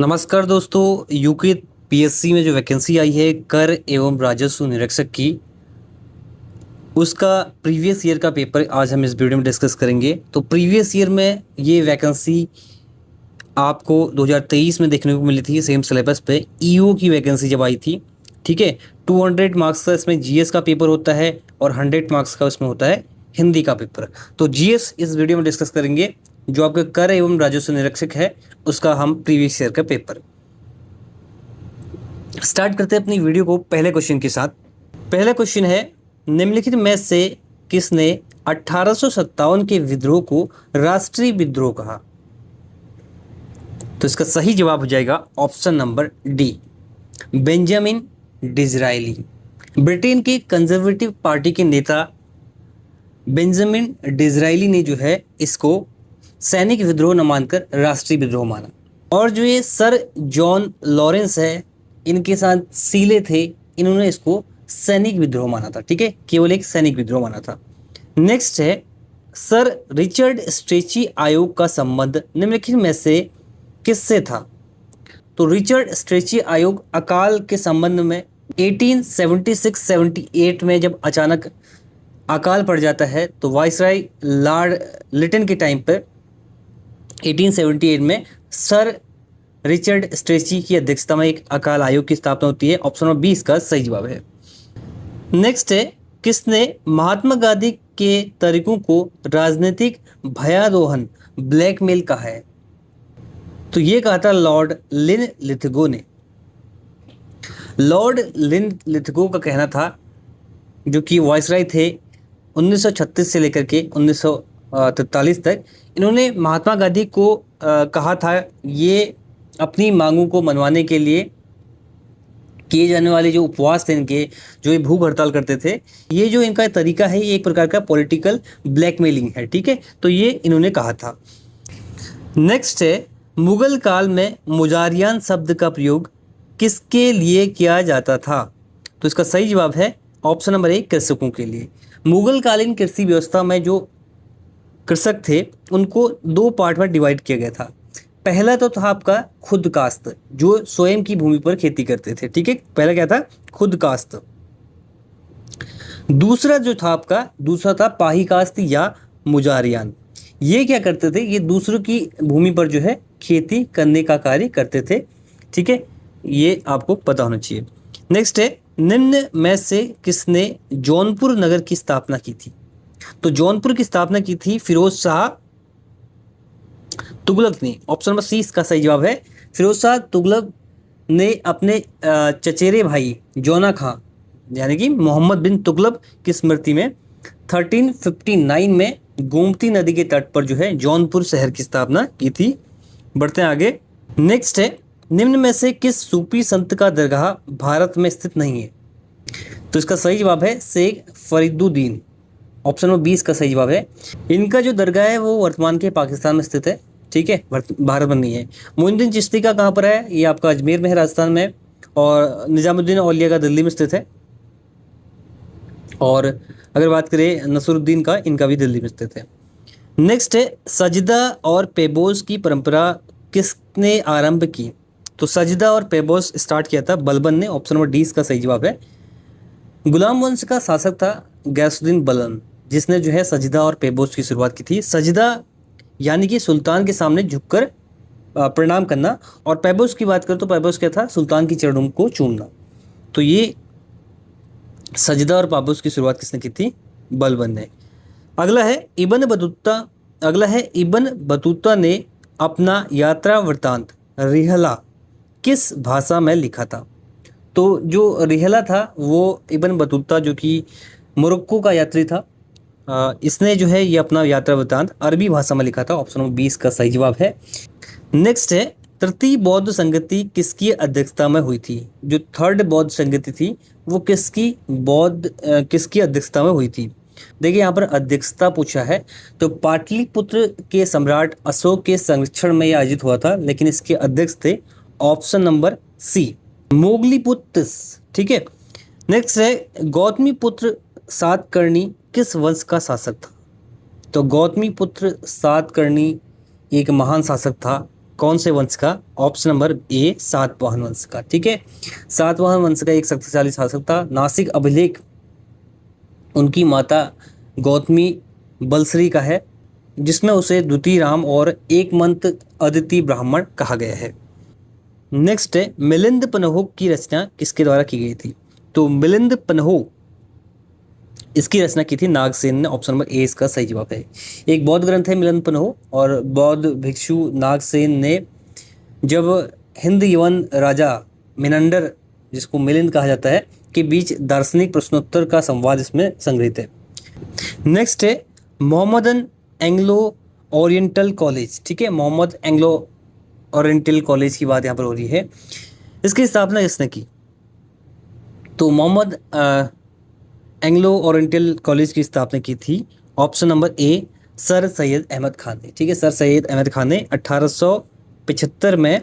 नमस्कार दोस्तों, UK PSC में जो वैकेंसी आई है कर एवं राजस्व निरीक्षक की, उसका प्रीवियस ईयर का पेपर आज हम इस वीडियो में डिस्कस करेंगे। तो प्रीवियस ईयर में ये वैकेंसी आपको 2023 में देखने को मिली थी, सेम सिलेबस पे ईओ की वैकेंसी जब आई थी। ठीक है, 200 मार्क्स का इसमें जीएस का पेपर होता है और 100 मार्क्स का इसमें होता है हिंदी का पेपर। तो जीएस इस वीडियो में डिस्कस करेंगे, जो आपका कर एवं राजस्व निरीक्षक है उसका हम प्रीवियस ईयर का पेपर स्टार्ट करते हैं अपनी वीडियो को पहले क्वेश्चन के साथ। पहला क्वेश्चन है, निम्नलिखित में से किसने 1857 के विद्रोह को राष्ट्रीय विद्रोह कहा? तो इसका सही जवाब हो जाएगा option number D, Benjamin Disraeli. Britain के कंजर्वेटिव पार्टी के नेता बेंजामिन डिज़रायली ने जो है इसको सैनिक विद्रोह न मानकर राष्ट्रीय विद्रोह माना। और जो ये सर जॉन लॉरेंस है, इनके साथ सीले थे, इन्होंने इसको सैनिक विद्रोह माना था। ठीक है, केवल एक सैनिक विद्रोह माना था। नेक्स्ट है, सर रिचर्ड स्ट्रेची आयोग का संबंध निम्नलिखित में से किससे था? तो रिचर्ड स्ट्रेची आयोग अकाल के संबंध में 1876-78 में जब अचानक अकाल पड़ जाता है, तो वाइसराय लॉर्ड लिटन के टाइम पर 1878 में सर रिचर्ड स्ट्रेची की अध्यक्षता में एक अकाल आयोग की स्थापना होती है। ऑप्शन नंबर 20 का सही जवाब है। नेक्स्ट है, किसने महात्मा गांधी के तरीकों को राजनीतिक भयादोहन ब्लैकमेल कहा है? तो ये कहा था लॉर्ड लिन लिथगो ने। लॉर्ड लिन लिथगो का कहना था, जो कि वाइसराय थे 1936 से लेकर के 1943 तक, इन्होंने महात्मा गांधी को कहा था ये अपनी मांगों को मनवाने के लिए किए जाने वाले जो उपवास थे इनके, जो ये भूख हड़ताल करते थे, ये जो इनका तरीका है ये एक प्रकार का पॉलिटिकल ब्लैकमेलिंग है। ठीक है, तो ये इन्होंने कहा था। नेक्स्ट है, मुगल काल में मुजारियान शब्द का प्रयोग किसके लिए किया जाता था? तो इसका सही जवाब है ऑप्शन नंबर 1, कृषकों के लिए। मुगल कालीन कृषि व्यवस्था में जो कृषक थे उनको दो पार्ट में डिवाइड किया गया था। पहला तो था आपका खुद काश्त, जो स्वयं की भूमि पर खेती करते थे। ठीक है, पहला क्या था? खुद काश्त। दूसरा जो था आपका, दूसरा था पाही काश्त या मुजारियान। ये क्या करते थे? ये दूसरों की भूमि पर जो है खेती करने का कार्य करते थे। ठीक है, ये आपको पता होना चाहिए। नेक्स्ट है, निम्न में से किसने जौनपुर नगर की स्थापना की थी? तो जौनपुर की स्थापना की थी फिरोज शाह तुगलक ने। ऑप्शन नंबर सी इसका सही जवाब है। फिरोज शाह तुगलक ने अपने चचेरे भाई जौना खां यानी कि मोहम्मद बिन तुगलक की स्मृति में 1359 में गोमती नदी के तट पर जो है जौनपुर शहर की स्थापना की थी। बढ़ते हैं आगे। नेक्स्ट है, निम्न में से किस सूफी संत का दरगाह भारत में स्थित नहीं है? तो इसका सही जवाब है शेख फरीदुद्दीन। ऑप्शन नंबर 20 का सही जवाब है। इनका जो दरगाह है वो वर्तमान के पाकिस्तान में स्थित है। ठीक है, भारत में नहीं है। मोइनुद्दीन चिश्ती का कहाँ पर है? ये आपका अजमेर में है, राजस्थान में। और निजामुद्दीन औलिया का दिल्ली में स्थित है। और अगर बात करें नसरुद्दीन का, इनका भी दिल्ली में स्थित है। नेक्स्ट है, सजदा और पेबोस की परंपरा किसने आरंभ की? तो सजदा और पेबोस स्टार्ट किया था बलबन ने। ऑप्शन नंबर डी इसका सही जवाब है। गुलाम वंश का शासक था गैसुद्दीन बलन, जिसने जो है सजदा और पेबोस की शुरुआत की थी। सजदा यानी कि सुल्तान के सामने झुककर प्रणाम करना, और पेबोस की बात करें तो पेबोस क्या था? सुल्तान की चरणों को चूमना। तो ये सजदा और पेबोस की शुरुआत किसने की थी? बलबन ने। अगला है इब्न बतूता ने अपना यात्रा वृत्तांत रिहला किस भाषा में लिखा था? तो जो रिहला था वो इब्न बतूता, जो कि मोरक्को का यात्री था, इसने जो है ये अपना यात्रा वृत्तांत अरबी भाषा में लिखा था। ऑप्शन नंबर 20 का सही जवाब है। नेक्स्ट है, तृतीय बौद्ध संगति किसकी अध्यक्षता में हुई थी? जो थर्ड बौद्ध संगति थी वो किसकी अध्यक्षता में हुई थी? देखिए यहाँ पर अध्यक्षता पूछा है, तो पाटलिपुत्र के सम्राट अशोक के संरक्षण में यह आयोजित हुआ था, लेकिन इसके अध्यक्ष थे ऑप्शन नंबर सी, मोगलीपुत्र। ठीक है। नेक्स्ट है, गौतमीपुत्र सातकर्णी किस वंश का शासक था? तो गौतमीपुत्र सातकर्णी एक महान शासक था कौन से वंश का? ऑप्शन नंबर ए सातवाहन वंश का। ठीक है, सातवाहन वंश का एक शक्तिशाली शासक था। नासिक अभिलेख उनकी माता गौतमी बलश्री का है, जिसमें उसे द्वितीय राम और एकमंत अदिति ब्राह्मण कहा गया है। नेक्स्ट है, मिलिंद पन्हो की रचना किसके द्वारा की गई थी? तो मिलिंद पन्हो इसकी रचना की थी नागसेन ने। ऑप्शन नंबर ए इसका सही जवाब है। एक बौद्ध ग्रंथ है मिलिंद पन्हो, और बौद्ध भिक्षु नागसेन ने जब हिंद यवन राजा मिनंडर, जिसको मिलिंद कहा जाता है, के बीच दार्शनिक प्रश्नोत्तर का संवाद इसमें संग्रहित है। नेक्स्ट है मोहम्मदन एंग्लो ओरिएंटल कॉलेज। ठीक है, मोहम्मद एंग्लो ओरिएंटल कॉलेज की बात यहाँ पर हो रही है। इसकी स्थापना किसने की? तो मोहम्मद एंग्लो ओरिएंटल कॉलेज की स्थापना की थी, option number A, sir Syed Ahmad Khan ने। ठीक है, सर सैयद अहमद खान ने 1875 में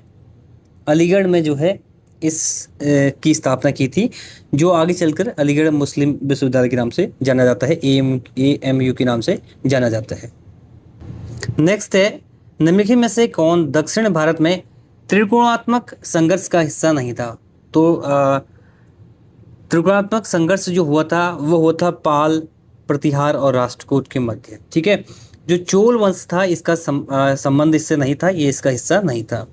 अलीगढ़ में जो है इस की स्थापना की थी, जो आगे चलकर अलीगढ़ मुस्लिम विश्वविद्यालय के नाम से जाना जाता है, AMU के नाम से जाना जाता है। नेक्स्ट है, निम्नलिखित में से कौन दक्षिण भारत में त्रिकोणात्मक संघर्ष का हिस्सा नहीं था? तो त्रिकोणात्मक संघर्ष जो हुआ था वो हुआ था पाल, प्रतिहार और राष्ट्रकूट के मध्य। ठीक है, जो चोल वंश था इसका संबंध इससे नहीं था, ये इसका हिस्सा नहीं था।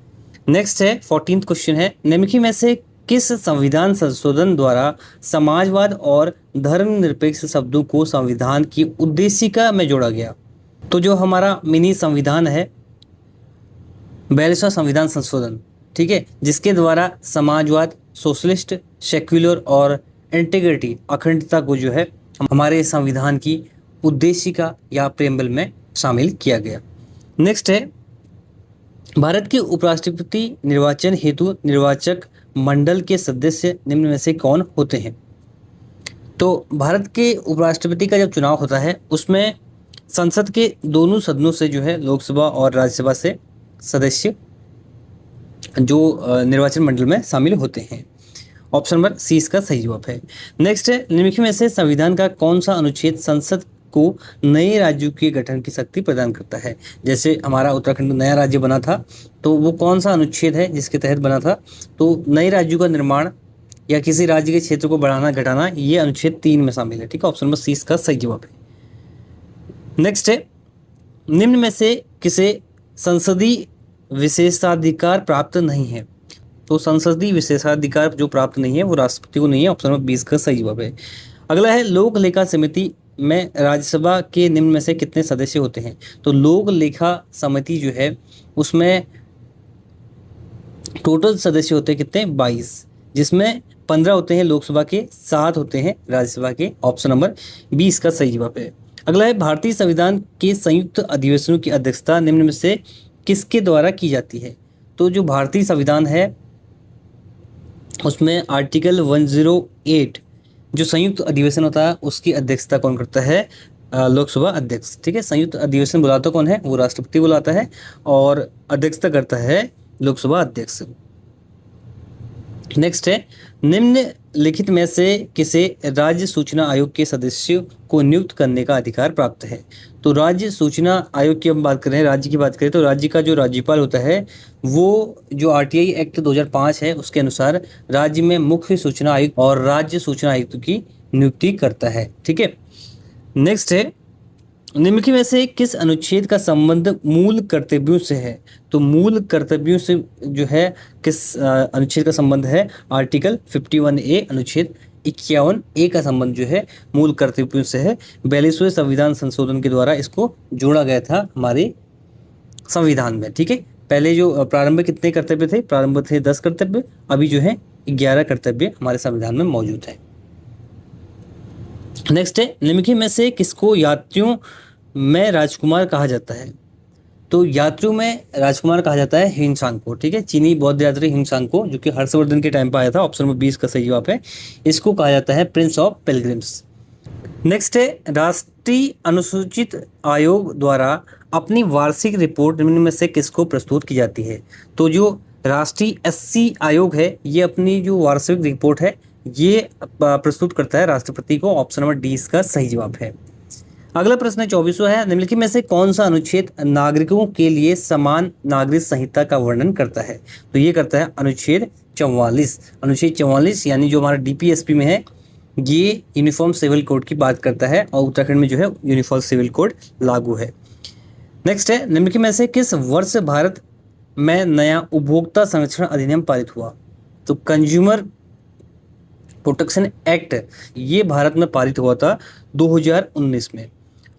नेक्स्ट है 14th क्वेश्चन है, निम्नलिखित में से किस संविधान संशोधन द्वारा समाजवाद और धर्मनिरपेक्ष शब्दों को संविधान की उद्देशिका में जोड़ा गया? तो जो हमारा मिनी संविधान है 42वां संविधान संशोधन, ठीक है, जिसके द्वारा समाजवाद, सोशलिस्ट, सेक्युलर और इंटीग्रिटी, अखंडता को जो है हमारे संविधान की उद्देशिका या प्रेम्बल में शामिल किया गया। नेक्स्ट है, भारत के उपराष्ट्रपति निर्वाचन हेतु निर्वाचक मंडल के सदस्य निम्न में से कौन होते हैं? तो भारत के उपराष्ट्रपति का जब चुनाव होता है उसमें संसद के दोनों सदनों से जो है, लोकसभा और राज्यसभा से सदस्य जो निर्वाचन मंडल में शामिल होते हैं। ऑप्शन नंबर सी इसका सही जवाब है। नेक्स्ट है, निम्नलिखित में से संविधान का कौन सा अनुच्छेद संसद को नए राज्यों के गठन की शक्ति प्रदान करता है? जैसे हमारा उत्तराखंड नया राज्य बना था, तो वो कौन सा अनुच्छेद है जिसके तहत बना था? तो नए राज्यों का निर्माण या किसी राज्य के क्षेत्र को बढ़ाना घटाना, ये अनुच्छेद 3 में शामिल है। ठीक है, ऑप्शन नंबर सी इसका सही जवाब है। नेक्स्ट है, निम्न में से किसे संसदीय विशेषाधिकार प्राप्त नहीं है? तो संसदीय विशेषाधिकार जो प्राप्त नहीं है वो राष्ट्रपति को नहीं है। ऑप्शन नंबर 20 का सही जवाब है। अगला है, लोक लेखा समिति में राज्यसभा के निम्न में से कितने सदस्य होते हैं? तो लोक लेखा समिति जो है उसमें टोटल सदस्य होते हैं कितने? 22, जिसमें 15 होते हैं लोकसभा के, 7 होते हैं राज्यसभा के। ऑप्शन नंबर 20 का सही जवाब है। अगला है, भारतीय संविधान के संयुक्त अधिवेशनों की अध्यक्षता निम्न में से किसके द्वारा की जाती है? तो जो भारतीय संविधान है उसमें आर्टिकल 108 जो संयुक्त अधिवेशन होता है उसकी अध्यक्षता कौन करता है? लोकसभा अध्यक्ष। ठीक है, संयुक्त अधिवेशन बुलाता कौन है? वो राष्ट्रपति बुलाता है और अध्यक्षता करता है लोकसभा अध्यक्ष। नेक्स्ट है, निम्नलिखित में से किसे राज्य सूचना आयोग के सदस्यों को नियुक्त करने का अधिकार प्राप्त है? तो राज्य सूचना आयोग की हम बात करें, राज्य की बात करें, तो राज्य का जो राज्यपाल होता है वो जो RTI एक्ट 2005 है उसके अनुसार राज्य में मुख्य सूचना आयुक्त और राज्य सूचना आयुक्त की नियुक्ति करता है। ठीक है, नेक्स्ट है, निम्नलिखित में से किस अनुच्छेद का संबंध मूल कर्तव्यों से है? तो मूल कर्तव्यों से जो है किस अनुच्छेद का संबंध है? आर्टिकल 51A अनुच्छेद 51A का संबंध जो है मूल कर्तव्यों से है। 42वें संविधान संशोधन के द्वारा इसको जोड़ा गया था हमारे संविधान में। ठीक है, पहले जो प्रारंभिक कितने कर्तव्य थे? प्रारंभ थे 10 कर्तव्य, अभी जो है 11 कर्तव्य हमारे संविधान में मौजूद है। नेक्स्ट है, निम्नलिखित में से किसको यात्रियों में राजकुमार कहा जाता है? तो यात्रियों में राजकुमार कहा जाता है हिंसांग को। ठीक है, चीनी बौद्ध यात्री हिंसांग को, जो कि हर्षवर्धन के टाइम पर आया था। ऑप्शन नंबर 20 का सही जवाब है। इसको कहा जाता है प्रिंस ऑफ पिलग्रिम्स। नेक्स्ट है, राष्ट्रीय अनुसूचित आयोग द्वारा अपनी वार्षिक रिपोर्ट निम्न में से किसको प्रस्तुत की जाती है? तो जो राष्ट्रीय SC आयोग है ये अपनी जो वार्षिक रिपोर्ट है ये प्रस्तुत करता है राष्ट्रपति को। ऑप्शन नंबर डी इसका सही जवाब है। अगला प्रश्न है 24वां है, निम्नलिखित में से कौन सा अनुच्छेद नागरिकों के लिए समान नागरिक संहिता का वर्णन करता है? तो ये करता है अनुच्छेद 44। अनुच्छेद 44 यानी जो हमारा डीपीएसपी में है, ये यूनिफॉर्म सिविल कोड की बात करता है और उत्तराखंड में जो है यूनिफॉर्म सिविल कोड लागू है। नेक्स्ट है, निम्नलिखित में से किस वर्ष भारत में नया उपभोक्ता संरक्षण अधिनियम पारित हुआ? तो कंज्यूमर प्रोटेक्शन एक्ट ये भारत में पारित हुआ था 2019 में।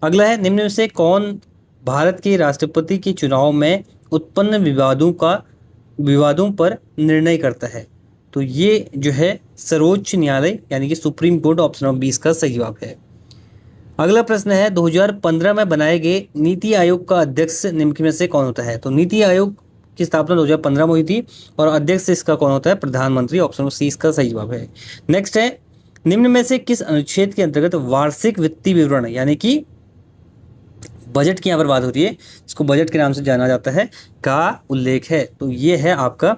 अगला है, निम्न में से कौन भारत के राष्ट्रपति के चुनाव में उत्पन्न विवादों पर निर्णय करता है? तो ये जो है सर्वोच्च न्यायालय यानी कि सुप्रीम कोर्ट। ऑप्शन नंबर 20 का सही जवाब है। अगला प्रश्न है, 2015 में बनाए गए नीति आयोग का अध्यक्ष निम्नलिखित में से कौन होता है? तो नीति आयोग की स्थापना 2015 में हुई थी और अध्यक्ष इसका कौन होता है? प्रधानमंत्री। ऑप्शन नंबर सी इसका सही जवाब है। नेक्स्ट है, निम्न में से किस अनुच्छेद के अंतर्गत वार्षिक वित्तीय विवरण यानी कि बजट की यहाँ पर बात होती है, इसको बजट के नाम से जाना जाता है, का उल्लेख है? तो ये है आपका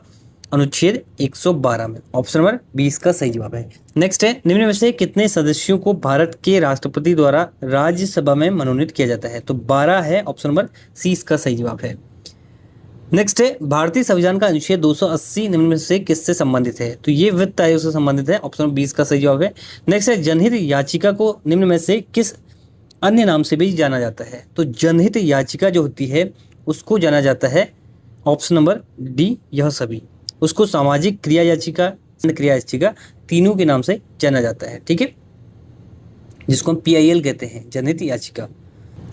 अनुच्छेद 112 में। ऑप्शन नंबर 20 का सही जवाब है। नेक्स्ट है, निम्न में से कितने सदस्यों को भारत के राष्ट्रपति द्वारा राज्यसभा में मनोनीत किया जाता है? तो 12 है। ऑप्शन नंबर सी इसका सही जवाब है। नेक्स्ट है, भारतीय संविधान का अनुच्छेद 280 निम्न में से किससे संबंधित है? तो ये वित्त आयोग से संबंधित है। ऑप्शन नंबर 20 का सही जवाब है। नेक्स्ट है, जनहित याचिका को निम्न में से किस अन्य नाम से भी जाना जाता है? तो जनहित याचिका जो होती है उसको जाना जाता है, ऑप्शन नंबर डी, यह सभी। उसको सामाजिक क्रिया याचिका, क्रिया याचिका तीनों के नाम से जाना जाता है, ठीक है, जिसको हम पीआईएल कहते हैं, जनहित याचिका।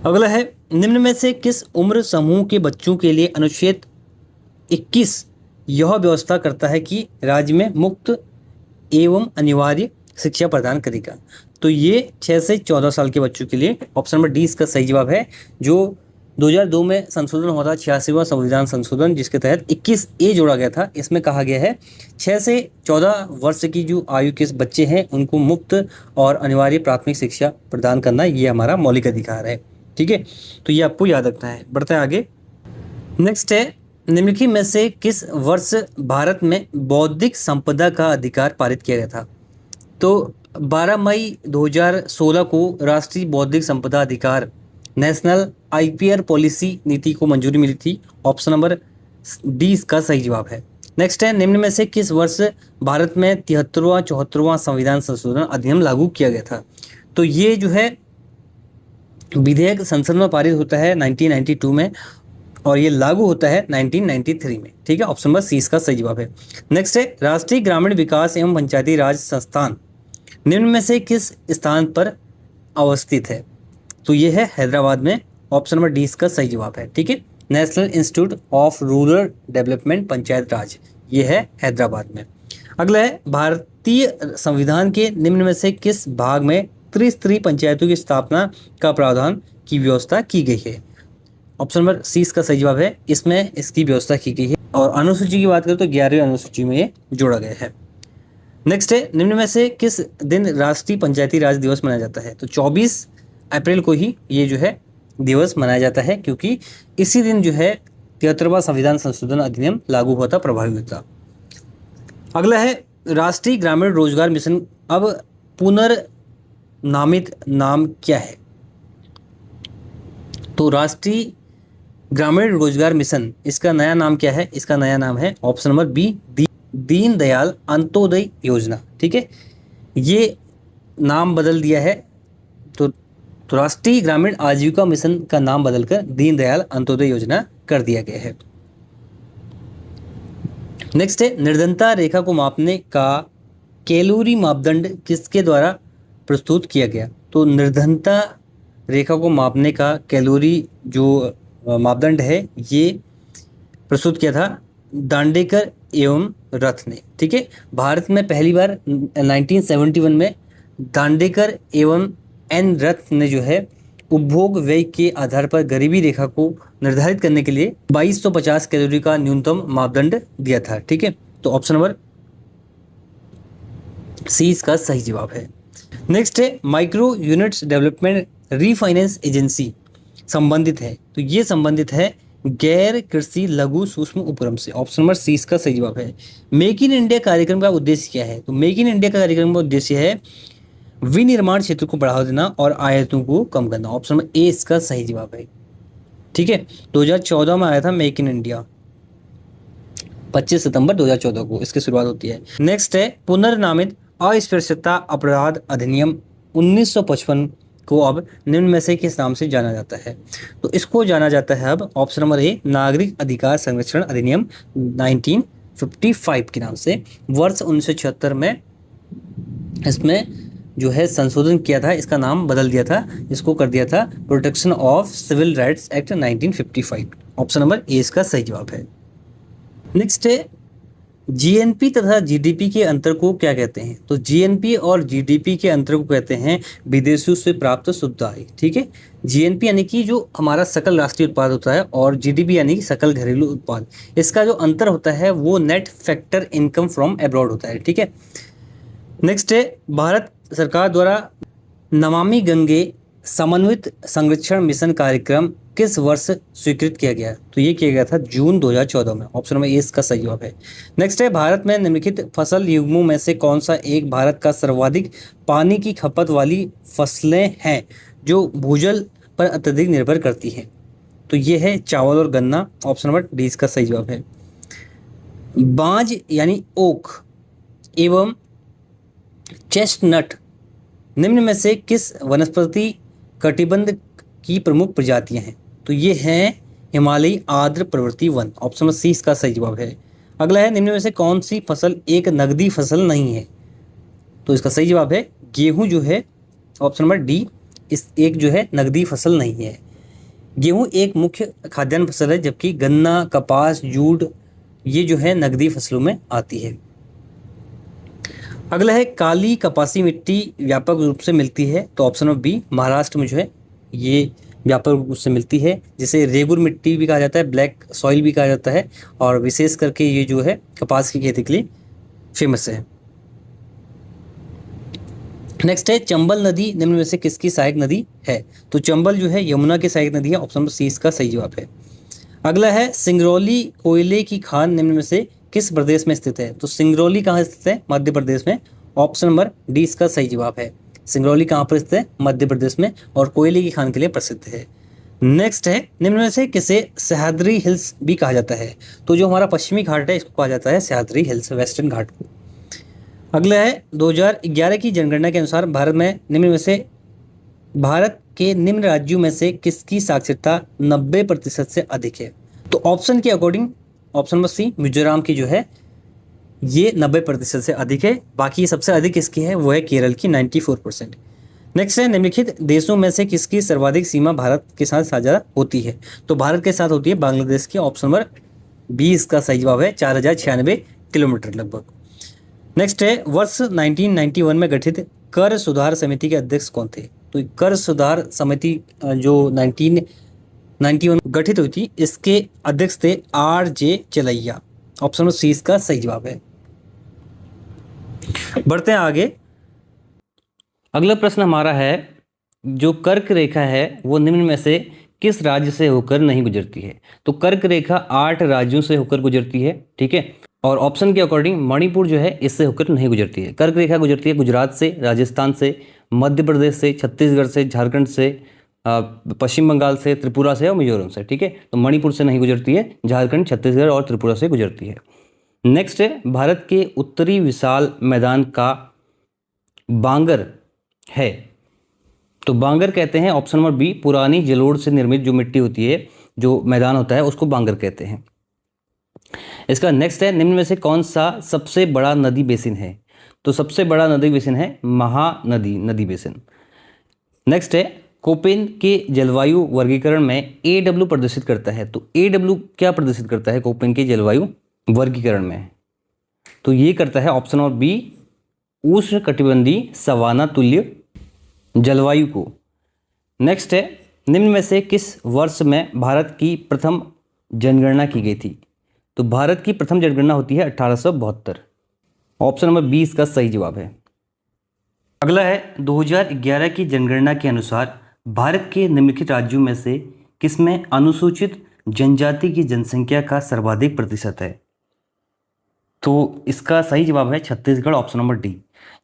अगला है, निम्न में से किस उम्र समूह के बच्चों के लिए अनुच्छेद 21 यह व्यवस्था करता है कि राज्य में मुक्त एवं अनिवार्य शिक्षा प्रदान करेगा? तो ये 6 से 14 साल के बच्चों के लिए। ऑप्शन नंबर डी इसका सही जवाब है। जो 2002 में संशोधन हुआ था, 86वां संविधान संशोधन, जिसके तहत 21A जोड़ा गया था। इसमें कहा गया है 6 से 14 वर्ष की जो आयु के बच्चे हैं उनको मुफ्त और अनिवार्य प्राथमिक शिक्षा प्रदान करना ये हमारा मौलिक अधिकार है, ठीक है। तो ये आपको याद रखना है। बढ़ते हैं आगे। नेक्स्ट है, निम्नलिखित में से किस वर्ष भारत में बौद्धिक संपदा का अधिकार पारित किया गया था? तो 12 मई 2016 को राष्ट्रीय बौद्धिक संपदा अधिकार नेशनल आईपीआर पॉलिसी नीति को मंजूरी मिली थी। ऑप्शन नंबर डी इसका सही जवाब है। नेक्स्ट है, निम्न में से किस वर्ष भारत में 73वां 74वां संविधान संशोधन अधिनियम लागू किया गया था? तो ये जो है विधेयक संसद में पारित होता है 1992 में और ये लागू होता है 1993 में, ठीक है। ऑप्शन नंबर सी इसका सही जवाब है। नेक्स्ट है, राष्ट्रीय ग्रामीण विकास एवं पंचायती राज संस्थान निम्न में से किस स्थान पर अवस्थित है? तो ये है हैदराबाद में। ऑप्शन नंबर डी इसका सही जवाब है, ठीक है। National institute of rural development panchayat Raj, ये है हैदराबाद में। अगला है, भारतीय संविधान के निम्न में से किस भाग में त्रिस्तरीय पंचायतों की स्थापना का प्रावधान की व्यवस्था की गई है? ऑप्शन नंबर सी इसका सही जवाब है। इसमें इसकी व्यवस्था की गई है और अनुसूची की बात करें तो 11वीं अनुसूची में ये जोड़ा गया है। नेक्स्ट है, निम्न में से किस दिन राष्ट्रीय पंचायती राज दिवस मनाया जाता है? तो 24 अप्रैल को ही ये जो है दिवस मनाया जाता है, क्योंकि इसी दिन जो है 73वां संविधान संशोधन अधिनियम लागू हुआ था, प्रभावी हुआ था। अगला है, राष्ट्रीय ग्रामीण रोजगार मिशन अब पुनर्नामित नाम क्या है? तो राष्ट्रीय ग्रामीण रोजगार मिशन, इसका नया नाम क्या है? इसका नया नाम है option number B, Deendayal Antyodaya Yojana, ठीक है। ये नाम बदल दिया है, तो राष्ट्रीय ग्रामीण आजीविका मिशन का नाम बदलकर दीनदयाल अंत्योदय योजना कर दिया गया है। नेक्स्ट है, निर्धनता रेखा को मापने का कैलोरी मापदंड किसके द्वारा प्रस्तुत किया गया? तो निर्धनता रेखा को मापने का कैलोरी जो मापदंड है ये प्रस्तुत किया था दांडेकर एवं रथ ने, ठीक है। भारत में पहली बार 1971 में दांडेकर एवं एन रथ ने जो है उपभोग व्यय के आधार पर गरीबी रेखा को निर्धारित करने के लिए 2250 कैलोरी का न्यूनतम मापदंड दिया था, ठीक है। तो ऑप्शन नंबर सी इसका सही जवाब है। नेक्स्ट है, micro units development refinance agency संबंधित है, तो ये संबंधित है गैर कृषि लघु सूक्ष्म उपक्रम से। ऑप्शन नंबर सी इसका सही जवाब है। मेक इन इंडिया कार्यक्रम का उद्देश्य क्या है? तो मेक इन इंडिया का कार्यक्रम का उद्देश्य है विनिर्माण क्षेत्र को बढ़ावा देना और आयातों को कम करना। ऑप्शन नंबर ए इसका सही जवाब है। ठीक है, 2014 में आया था मेक इन इंडिया, 25 सितंबर 2014 को इसकी शुरुआत होती है। नेक्स्ट है पुनर्नामित अस्पृश्यता अपराध अधिनियम 1955 को अब निम्न में से किस नाम से जाना जाता है? तो इसको जाना जाता है अब ऑप्शन नंबर ए नागरिक अधिकार संरक्षण अधिनियम 1955 के नाम से। वर्ष 1976 में इसमें जो है संशोधन किया था, इसका नाम बदल दिया था, इसको कर दिया था protection of civil rights act 1955। Option number A इसका सही जवाब है। नेक्स्ट है जीएनपी तथा जीडीपी के अंतर को क्या कहते हैं? तो जीएनपी और जीडीपी के अंतर को कहते हैं विदेशों से प्राप्त शुद्ध आय। ठीक है, जीएनपी यानी कि जो हमारा सकल राष्ट्रीय उत्पाद होता है और जीडीपी यानी कि सकल घरेलू उत्पाद, इसका जो अंतर होता है वो net factor income from abroad होता है। ठीक है, नेक्स्ट है भारत सरकार द्वारा नमामि गंगे समन्वित संरक्षण मिशन कार्यक्रम किस वर्ष स्वीकृत किया गया? तो ये किया गया था जून 2014 में। ऑप्शन नंबर ए इसका सही जवाब है। नेक्स्ट है भारत में निम्नलिखित फसल युग्मों में से कौन सा एक भारत का सर्वाधिक पानी की खपत वाली फसलें हैं जो भूजल पर अत्यधिक निर्भर करती हैं? तो ये है चावल और गन्ना। ऑप्शन नंबर डी इसका सही जवाब है। बांज यानी ओक एवं चेस्टनट निम्न में से किस वनस्पति कटिबंध की प्रमुख प्रजातियां हैं? तो ये हैं हिमालयी आर्द्र प्रवृत्ति वन। ऑप्शन नंबर सी इसका सही जवाब है। अगला है निम्न में से कौन सी फसल एक नगदी फसल नहीं है? तो इसका सही जवाब है गेहूं जो है। ऑप्शन नंबर डी इस एक जो है नगदी फसल नहीं है। गेहूं एक मुख्य खाद्यान्न फसल है, जबकि गन्ना, कपास, जूट ये जो है नगदी फसलों में आती है। अगला है काली कपासी मिट्टी व्यापक रूप से मिलती है। तो ऑप्शन नंबर बी महाराष्ट्र में जो है ये व्यापक रूप से मिलती है, जिसे रेगुर मिट्टी भी कहा जाता है, ब्लैक सॉइल भी कहा जाता है, और विशेष करके ये जो है कपास की खेती के लिए फेमस है। नेक्स्ट है चंबल नदी निम्न में से किसकी सहायक नदी है? तो चंबल जो है यमुना की सहायक नदी है। ऑप्शन नंबर सी इसका सही जवाब है। अगला है सिंगरौली कोयले की खान निम्न में से किस प्रदेश में स्थित है? तो सिंगरौली कहाँ स्थित है? मध्य प्रदेश में। ऑप्शन नंबर डी इसका सही जवाब है। सिंगरौली कहाँ पर स्थित है? मध्य प्रदेश में, और कोयले की खान के लिए प्रसिद्ध है। नेक्स्ट है निम्न में से किसे सह्याद्री हिल्स भी कहा जाता है? तो जो हमारा पश्चिमी घाट है इसको कहा जाता है सह्याद्री हिल्स, वेस्टर्न घाट को। अगला है 2011 की जनगणना के अनुसार भारत के निम्न राज्यों में से किसकी साक्षरता 90% से अधिक है? तो ऑप्शन के according option number C Mizoram की जो है ये 90% से अधिक है। बाकी सबसे अधिक किसकी है? वो है केरल की 94%। नेक्स्ट है निम्नलिखित देशों में से किसकी सर्वाधिक सीमा भारत के साथ साझा होती है? तो भारत के साथ होती है बांग्लादेश की। ऑप्शन नंबर बी इसका सही जवाब है, 4096 किलोमीटर लगभग। नेक्स्ट है वर्ष 1991 में गठित कर सुधार समिति के अध्यक्ष कौन थे? तो कर सुधार समिति जो 1991 गठित हुई थी, इसके अध्यक्ष थे RJ चलैया। ऑप्शन नंबर सी इसका सही जवाब है। बढ़ते हैं आगे। अगला प्रश्न हमारा है जो कर्क रेखा है वो निम्न में से किस राज्य से होकर नहीं गुजरती है? तो कर्क रेखा 8 राज्यों से होकर गुजरती है। ठीक है, और ऑप्शन के अकॉर्डिंग मणिपुर जो है इससे होकर नहीं गुजरती है। कर्क रेखा गुजरती है गुजरात से, राजस्थान से, मध्य प्रदेश से, छत्तीसगढ़ से, झारखंड से, पश्चिम बंगाल से, त्रिपुरा से और मिजोरम से। ठीक है, तो मणिपुर से नहीं गुजरती है, झारखंड, छत्तीसगढ़ और त्रिपुरा से गुजरती है। नेक्स्ट है भारत के उत्तरी विशाल मैदान का बांगर है। तो बांगर कहते हैं ऑप्शन नंबर बी पुरानी जलोढ़ से निर्मित जो मिट्टी होती है, जो मैदान होता है उसको बांगर कहते हैं। इसका नेक्स्ट है निम्न में से कौन सा सबसे बड़ा नदी बेसिन है? तो सबसे बड़ा नदी बेसिन है महानदी नदी बेसिन। नेक्स्ट है कोपेन के जलवायु वर्गीकरण में AW प्रदर्शित करता है। तो AW क्या प्रदर्शित करता है कोपेन के जलवायु वर्गीकरण में? तो ये करता है ऑप्शन नंबर बी उष्ण कटिबंधीय सवाना तुल्य जलवायु को। नेक्स्ट है निम्न में से किस वर्ष में भारत की प्रथम जनगणना की गई थी? तो भारत की प्रथम जनगणना होती है 1872। ऑप्शन नंबर बी इसका सही जवाब है। अगला है 2011 की जनगणना के अनुसार भारत के निम्नलिखित राज्यों में से किसमें अनुसूचित जनजाति की जनसंख्या का सर्वाधिक प्रतिशत है? तो इसका सही जवाब है Chhattisgarh. Option number D.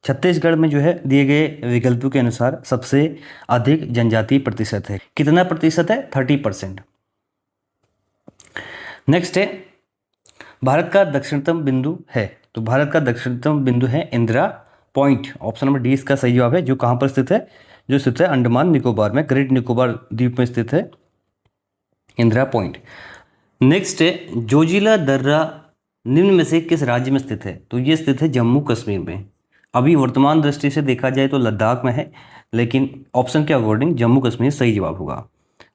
Chhattisgarh में जो है दिए गए विकल्पों के अनुसार सबसे अधिक जनजातीय प्रतिशत है। कितना प्रतिशत है? 30%। नेक्स्ट है, भारत का दक्षिणतम बिंदु है। तो भारत का दक्षिणतम बिंदु है Indira point. Option number D इसका सही जवाब है। जो कहाँ पर स्थित है? जो स्थित है अंडमान निकोबार में, ग्रेट निकोबार द्वीप में स्थित है इंदिरा पॉइंट। नेक्स्ट है, जोजिला दर्रा निम्न में से किस राज्य में स्थित है? तो ये स्थित है जम्मू कश्मीर में। अभी वर्तमान दृष्टि से देखा जाए तो लद्दाख में है, लेकिन ऑप्शन के अकॉर्डिंग जम्मू कश्मीर सही जवाब होगा।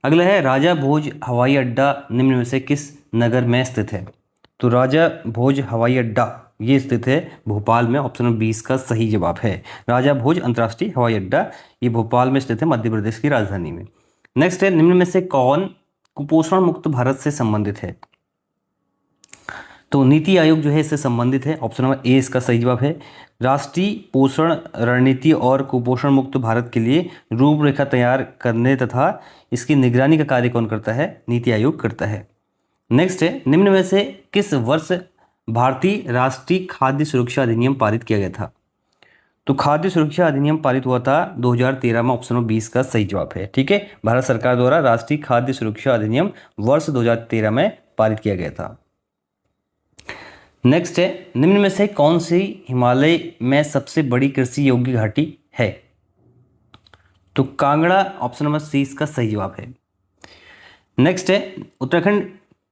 अगला है, राजा भोज हवाई अड्डा निम्न में से किस नगर में स्थित है? तो राजा भोज हवाई अड्डा ये स्थित है भोपाल में। ऑप्शन नंबर 20 का सही जवाब है। राजा भोज अंतर्राष्ट्रीय हवाई अड्डा ये भोपाल में स्थित है, मध्य प्रदेश की राजधानी में। नेक्स्ट है, निम्न में से कौन कुपोषण मुक्त भारत से संबंधित है? तो नीति आयोग जो है इससे संबंधित है। ऑप्शन नंबर ए इसका सही जवाब है। राष्ट्रीय पोषण रणनीति और कुपोषण मुक्त भारत के लिए रूपरेखा तैयार करने तथा इसकी निगरानी का कार्य कौन करता है? नीति आयोग करता है। नेक्स्ट है, निम्न में से किस वर्ष भारतीय राष्ट्रीय खाद्य सुरक्षा अधिनियम पारित किया गया था? तो खाद्य सुरक्षा अधिनियम पारित हुआ था 2013 में। ऑप्शन नंबर 20 का सही जवाब है। ठीक है, भारत सरकार द्वारा राष्ट्रीय खाद्य सुरक्षा अधिनियम वर्ष 2013 में पारित किया गया था। नेक्स्ट है, निम्न में से कौन सी हिमालय में सबसे बड़ी कृषि योग्य घाटी है? तो कांगड़ा ऑप्शन नंबर सी इसका सही जवाब है। नेक्स्ट है, उत्तराखंड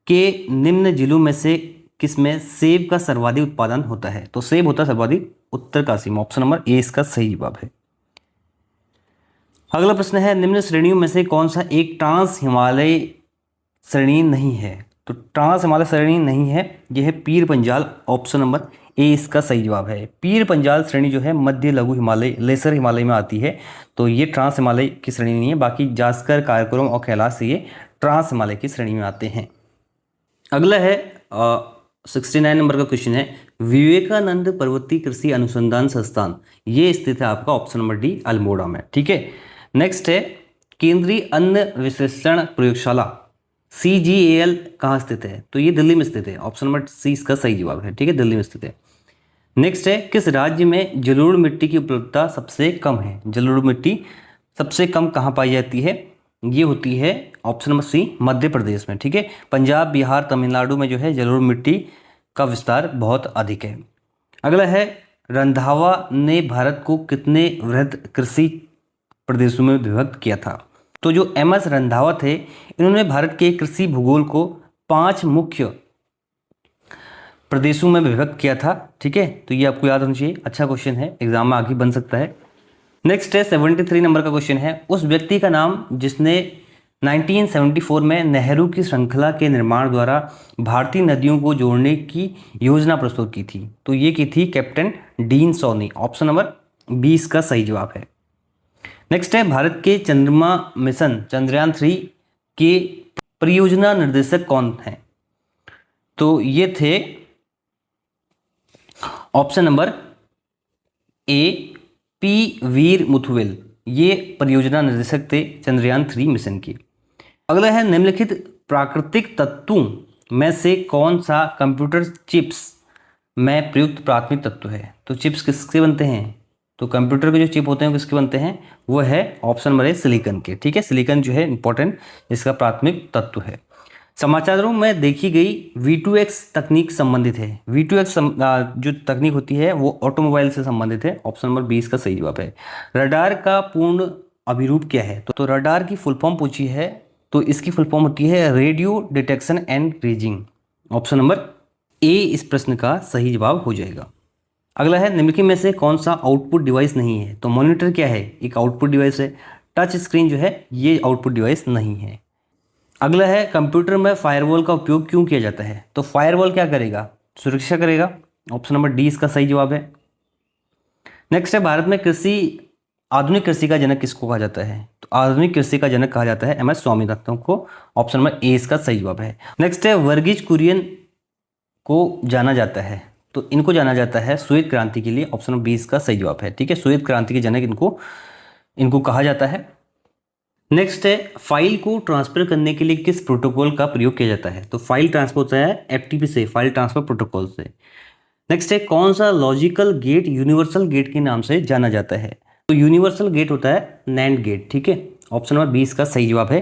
के निम्न जिलों में से किसमें सेब का सर्वाधिक उत्पादन होता है? तो सेब होता है सर्वाधिक उत्तरकाशी में। ऑप्शन नंबर ए इसका सही जवाब है। अगला प्रश्न है, निम्न श्रेणियों में से कौन सा एक ट्रांस हिमालय श्रेणी नहीं है? तो ट्रांस हिमालय श्रेणी नहीं है, यह है Pir Panjal. Option number A इसका सही जवाब है। पीर पंजाल श्रेणी जो है मध्य लघु हिमालय लेसर हिमालय में आती है, तो ये ट्रांस हिमालय की श्रेणी नहीं है। बाकी जास्कर, काराकोरम और कैलाश ये ट्रांस हिमालय की श्रेणी में आते हैं। अगला है 69 नंबर का क्वेश्चन है, विवेकानंद पर्वतीय कृषि अनुसंधान संस्थान ये स्थित है आपका ऑप्शन नंबर डी अल्मोड़ा में। ठीक है, नेक्स्ट है, केंद्रीय अन्न विश्लेषण प्रयोगशाला CGAL कहाँ स्थित है? तो ये दिल्ली में स्थित है। ऑप्शन नंबर सी इसका सही जवाब है। ठीक है, दिल्ली में स्थित है। नेक्स्ट है, किस राज्य में जलोढ़ मिट्टी की उपलब्धता सबसे कम है? जलोढ़ मिट्टी सबसे कम कहाँ पाई जाती है? ये होती है ऑप्शन नंबर सी मध्य प्रदेश में। ठीक है, पंजाब, बिहार, तमिलनाडु में जो है जलोढ़ मिट्टी का विस्तार बहुत अधिक है। अगला है, रंधावा ने भारत को कितने वृहद कृषि प्रदेशों में विभक्त किया था? तो जो MS रंधावा थे इन्होंने भारत के कृषि भूगोल को 5 मुख्य प्रदेशों में विभक्त किया था। ठीक है, तो ये आपको याद होना चाहिए। अच्छा क्वेश्चन है, एग्जाम में आगे बन सकता है। नेक्स्ट है 73 नंबर का क्वेश्चन है, उस व्यक्ति का नाम जिसने 1974 में नेहरू की श्रृंखला के निर्माण द्वारा भारतीय नदियों को जोड़ने की योजना प्रस्तुत की थी? तो ये की थी captain Deen Soni. Option number 20 का सही जवाब है। नेक्स्ट है, भारत के चंद्रमा मिशन चंद्रयान 3 के परियोजना निर्देशक कौन हैं? तो ये थे ऑप्शन नंबर ए पी वीर मुथुवेल, ये परियोजना निर्देशक थे चंद्रयान 3 मिशन की। अगला है, निम्नलिखित प्राकृतिक तत्वों में से कौन सा कंप्यूटर चिप्स में प्रयुक्त प्राथमिक तत्व है? तो चिप्स किसके बनते हैं? तो कंप्यूटर के जो चिप होते हैं किसके बनते हैं? वो है ऑप्शन नंबर ए सिलिकॉन के। ठीक है, सिलिकॉन जो है इंपॉर्टेंट इसका प्राथमिक तत्व है। समाचारों में देखी गई V2X तकनीक संबंधित है। V2X जो तकनीक होती है वो ऑटोमोबाइल से संबंधित है। ऑप्शन नंबर 20 का सही जवाब है। रडार का पूर्ण अभिरूप क्या है? तो रडार की फुल फॉर्म पूछी है, तो इसकी फुल फॉर्म होती है radio detection and raising. Option number ए इस प्रश्न का सही जवाब हो जाएगा। अगला है, निम्नलिखित में से कौन सा आउटपुट डिवाइस नहीं है? तो मॉनिटर क्या है? एक आउटपुट डिवाइस है। टच स्क्रीन जो है ये आउटपुट डिवाइस नहीं है। अगला है, कंप्यूटर में फायरवॉल का उपयोग क्यों किया जाता है? तो फायरवॉल क्या करेगा? सुरक्षा करेगा। ऑप्शन नंबर डी इसका सही जवाब है। नेक्स्ट है, भारत में आधुनिक कृषि का जनक किसको कहा जाता है? तो आधुनिक कृषि का जनक कहा जाता है MS स्वामीनाथन को। ऑप्शन नंबर ए इसका सही जवाब है। नेक्स्ट है, वर्गीज कुरियन को जाना जाता है, तो इनको जाना जाता है श्वेत क्रांति के लिए। ऑप्शन नंबर 20 का सही जवाब है। ठीक है, श्वेत क्रांति के जनक इनको कहा जाता है। नेक्स्ट है, फाइल को ट्रांसफर करने के लिए किस प्रोटोकॉल का प्रयोग किया जाता है? तो फाइल ट्रांसफर होता है FTP से, फाइल ट्रांसफर प्रोटोकॉल से। नेक्स्ट है कौन सा लॉजिकल गेट यूनिवर्सल गेट के नाम से जाना जाता है? तो यूनिवर्सल गेट होता है नैंड गेट, ठीक है। ऑप्शन नंबर 20 का सही जवाब है।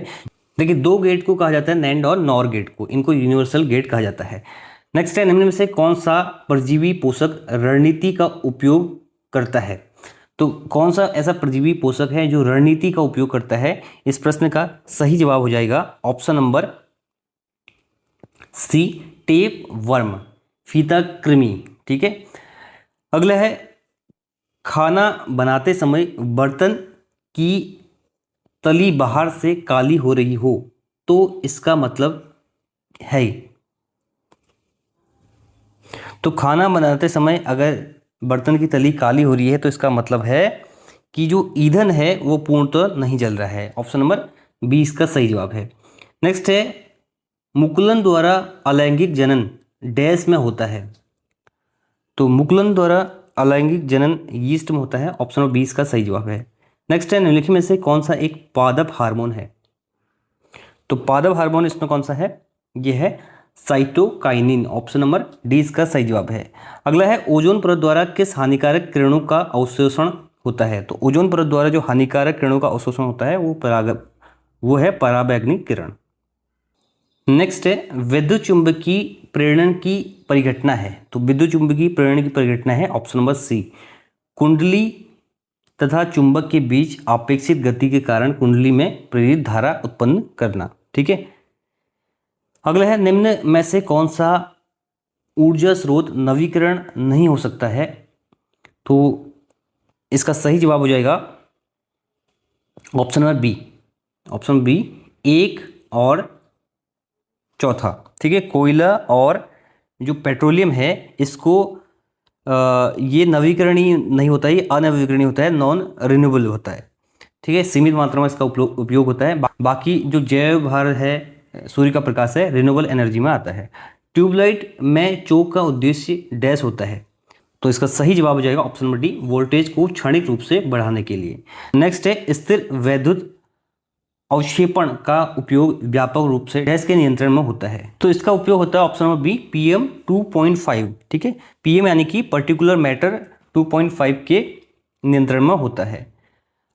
देखिए, दो गेट को कहा जाता है नैंड और नॉर गेट को, इनको यूनिवर्सल गेट कहा जाता है। नेक्स्ट है निम्न में से कौन सा परजीवी पोषक रणनीति का उपयोग करता है? तो कौन सा ऐसा परजीवी पोषक है जो रणनीति का उपयोग करता है? इस प्रश्न का सही जवाब हो जाएगा option number C, tapeworm, फीता कृमि, ठीक है। अगला है खाना बनाते समय बर्तन की तली बाहर से काली हो रही हो तो इसका मतलब है। तो खाना बनाते समय अगर बर्तन की तली काली हो रही है तो इसका मतलब है कि जो ईंधन है वो पूर्णतः नहीं जल रहा है। ऑप्शन नंबर 20 का सही जवाब है। नेक्स्ट है मुकुलन द्वारा अलैंगिक जनन डैश में होता है। तो मुकुलन द्वारा अलैंगिक जनन यीस्ट में होता है। ऑप्शन नंबर 20 का सही जवाब है। नेक्स्ट है निम्नलिखित में से कौन सा एक पादप हार्मोन है? तो पादप हार्मोन इसमें कौन सा है? यह है साइटोकाइनिन। ऑप्शन नंबर डी इसका सही जवाब है। अगला है ओजोन परत द्वारा किस हानिकारक किरणों का अवशोषण होता है? तो ओजोन परत द्वारा जो हानिकारक किरणों का अवशोषण होता है वो है पराबैंगनी किरण। नेक्स्ट है विद्युत चुंबकीय प्रेरण की परिघटना है। तो विद्युत चुंबकीय प्रेरण की परिघटना है ऑप्शन नंबर सी, कुंडली तथा चुंबक के बीच अपेक्षित गति के कारण कुंडली में प्रेरित धारा उत्पन्न करना, ठीक है। अगला है निम्न में से कौन सा ऊर्जा स्रोत नवीकरण नहीं हो सकता है? तो इसका सही जवाब हो जाएगा option number B. Option B 1 और चौथा, ठीक है। कोयला और जो पेट्रोलियम है इसको ये नवीकरणीय नहीं होता है, ये अनवीकरणीय होता है, नॉन रिन्यूएबल होता है, ठीक है। सीमित मात्रा में इसका उपयोग होता है। बाकी जो जैव भार है, सूर्य का प्रकाश है, रिन्यूएबल एनर्जी में आता है। ट्यूबलाइट में चोक का उद्देश्य डैश होता है। तो इसका सही जवाब हो जाएगा ऑप्शन नंबर डी, वोल्टेज को क्षणिक रूप से बढ़ाने के लिए। नेक्स्ट है स्थिर वैद्युत अवक्षेपण का उपयोग व्यापक रूप से डैश के नियंत्रण में होता है। तो इसका उपयोग होता है ऑप्शन नंबर बी, PM 2.5, ठीक है। PM यानी कि पर्टिकुलर मैटर 2.5 के नियंत्रण में होता है।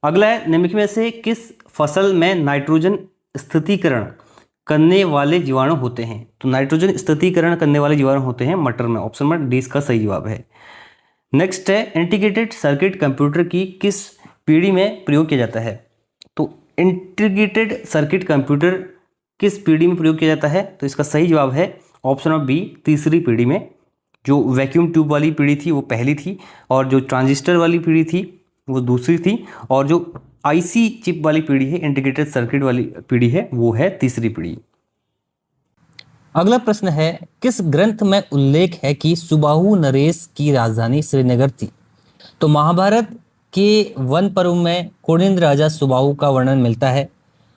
अगला है निम्नलिखित में से किस फसल में नाइट्रोजन स्थितीकरण करने वाले जीवाणु होते हैं? तो नाइट्रोजन स्थितीकरण करने वाले जीवाणु होते हैं मटर में। ऑप्शन नंबर डी इसका सही जवाब है। नेक्स्ट है इंटीग्रेटेड सर्किट कंप्यूटर की किस पीढ़ी में प्रयोग किया जाता है? तो इंटीग्रेटेड सर्किट कंप्यूटर किस पीढ़ी में प्रयोग किया जाता है? तो इसका सही जवाब है ऑप्शन नंबर बी, तीसरी पीढ़ी में। जो वैक्यूम ट्यूब वाली पीढ़ी थी वो पहली थी, और जो ट्रांजिस्टर वाली पीढ़ी थी वो दूसरी थी, और जो IC चिप वाली पीढ़ी है, इंटीग्रेटेड सर्किट वाली पीढ़ी है, वो है तीसरी पीढ़ी। अगला प्रश्न है किस ग्रंथ में उल्लेख है कि सुबाहु नरेश की राजधानी श्रीनगर थी? तो महाभारत के वन पर्व में कोणिन्द्र राजा सुबाहु का वर्णन मिलता है।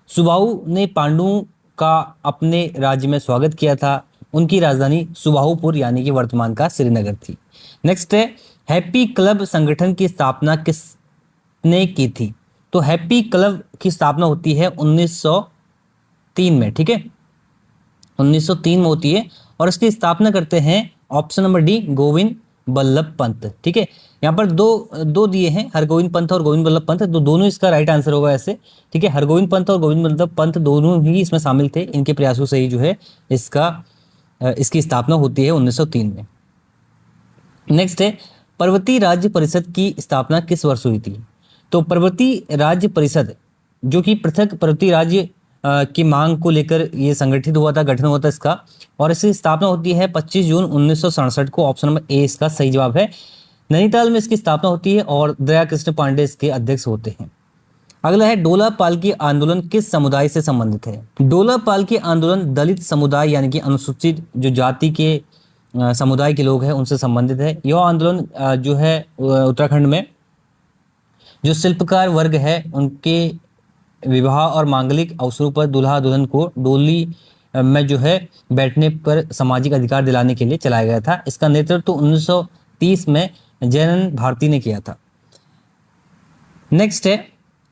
सुबाहु ने पांडवों का अपने राज्य में स्वागत किया था। उनकी राजधानी सुबाहुपुर यानी कि वर्तमान का श्रीनगर थी। नेक्स्ट है हैप्पी क्लब संगठन की स्थापना किसने की थी? तो हैप्पी क्लब की स्थापना होती है 1903 में, ठीक है। 1903 में होती है और इसकी स्थापना करते हैं option number D, Govind Ballabh Pant, ठीक है। यहाँ पर दो दिए हैं, हरगोविंद पंत और गोविंद बल्लभ पंत, तो दोनों इसका राइट आंसर होगा ऐसे, ठीक है। हरगोविंद पंत और गोविंद बल्लभ पंत दोनों ही इसमें शामिल थे। इनके प्रयासों से ही जो है इसकी स्थापना होती है 1903 में। नेक्स्ट है पर्वतीय राज्य परिषद की स्थापना किस वर्ष हुई थी? तो पर्वतीय राज्य परिषद जो कि पृथक पर्वतीय राज्य की मांग को लेकर ये संगठित हुआ था, गठन हुआ था इसका, और इसकी स्थापना होती है 25 जून 1967 को। ऑप्शन नंबर ए इसका सही जवाब है। नैनीताल में इसकी स्थापना होती है और दया कृष्ण पांडे इसके अध्यक्ष होते हैं। अगला है डोला पालकी आंदोलन किस समुदाय से संबंधित है? डोला पालकी आंदोलन दलित समुदाय यानी कि अनुसूचित जो जाति के समुदाय के लोग हैं उनसे संबंधित है। यह आंदोलन जो है उत्तराखंड में जो शिल्पकार वर्ग है उनके विवाह और मांगलिक अवसरों पर दूल्हा दुल्हन को डोली में जो है बैठने पर सामाजिक अधिकार दिलाने के लिए चलाया गया था। इसका नेतृत्व 1930 में जयनंद भारती ने किया था। नेक्स्ट है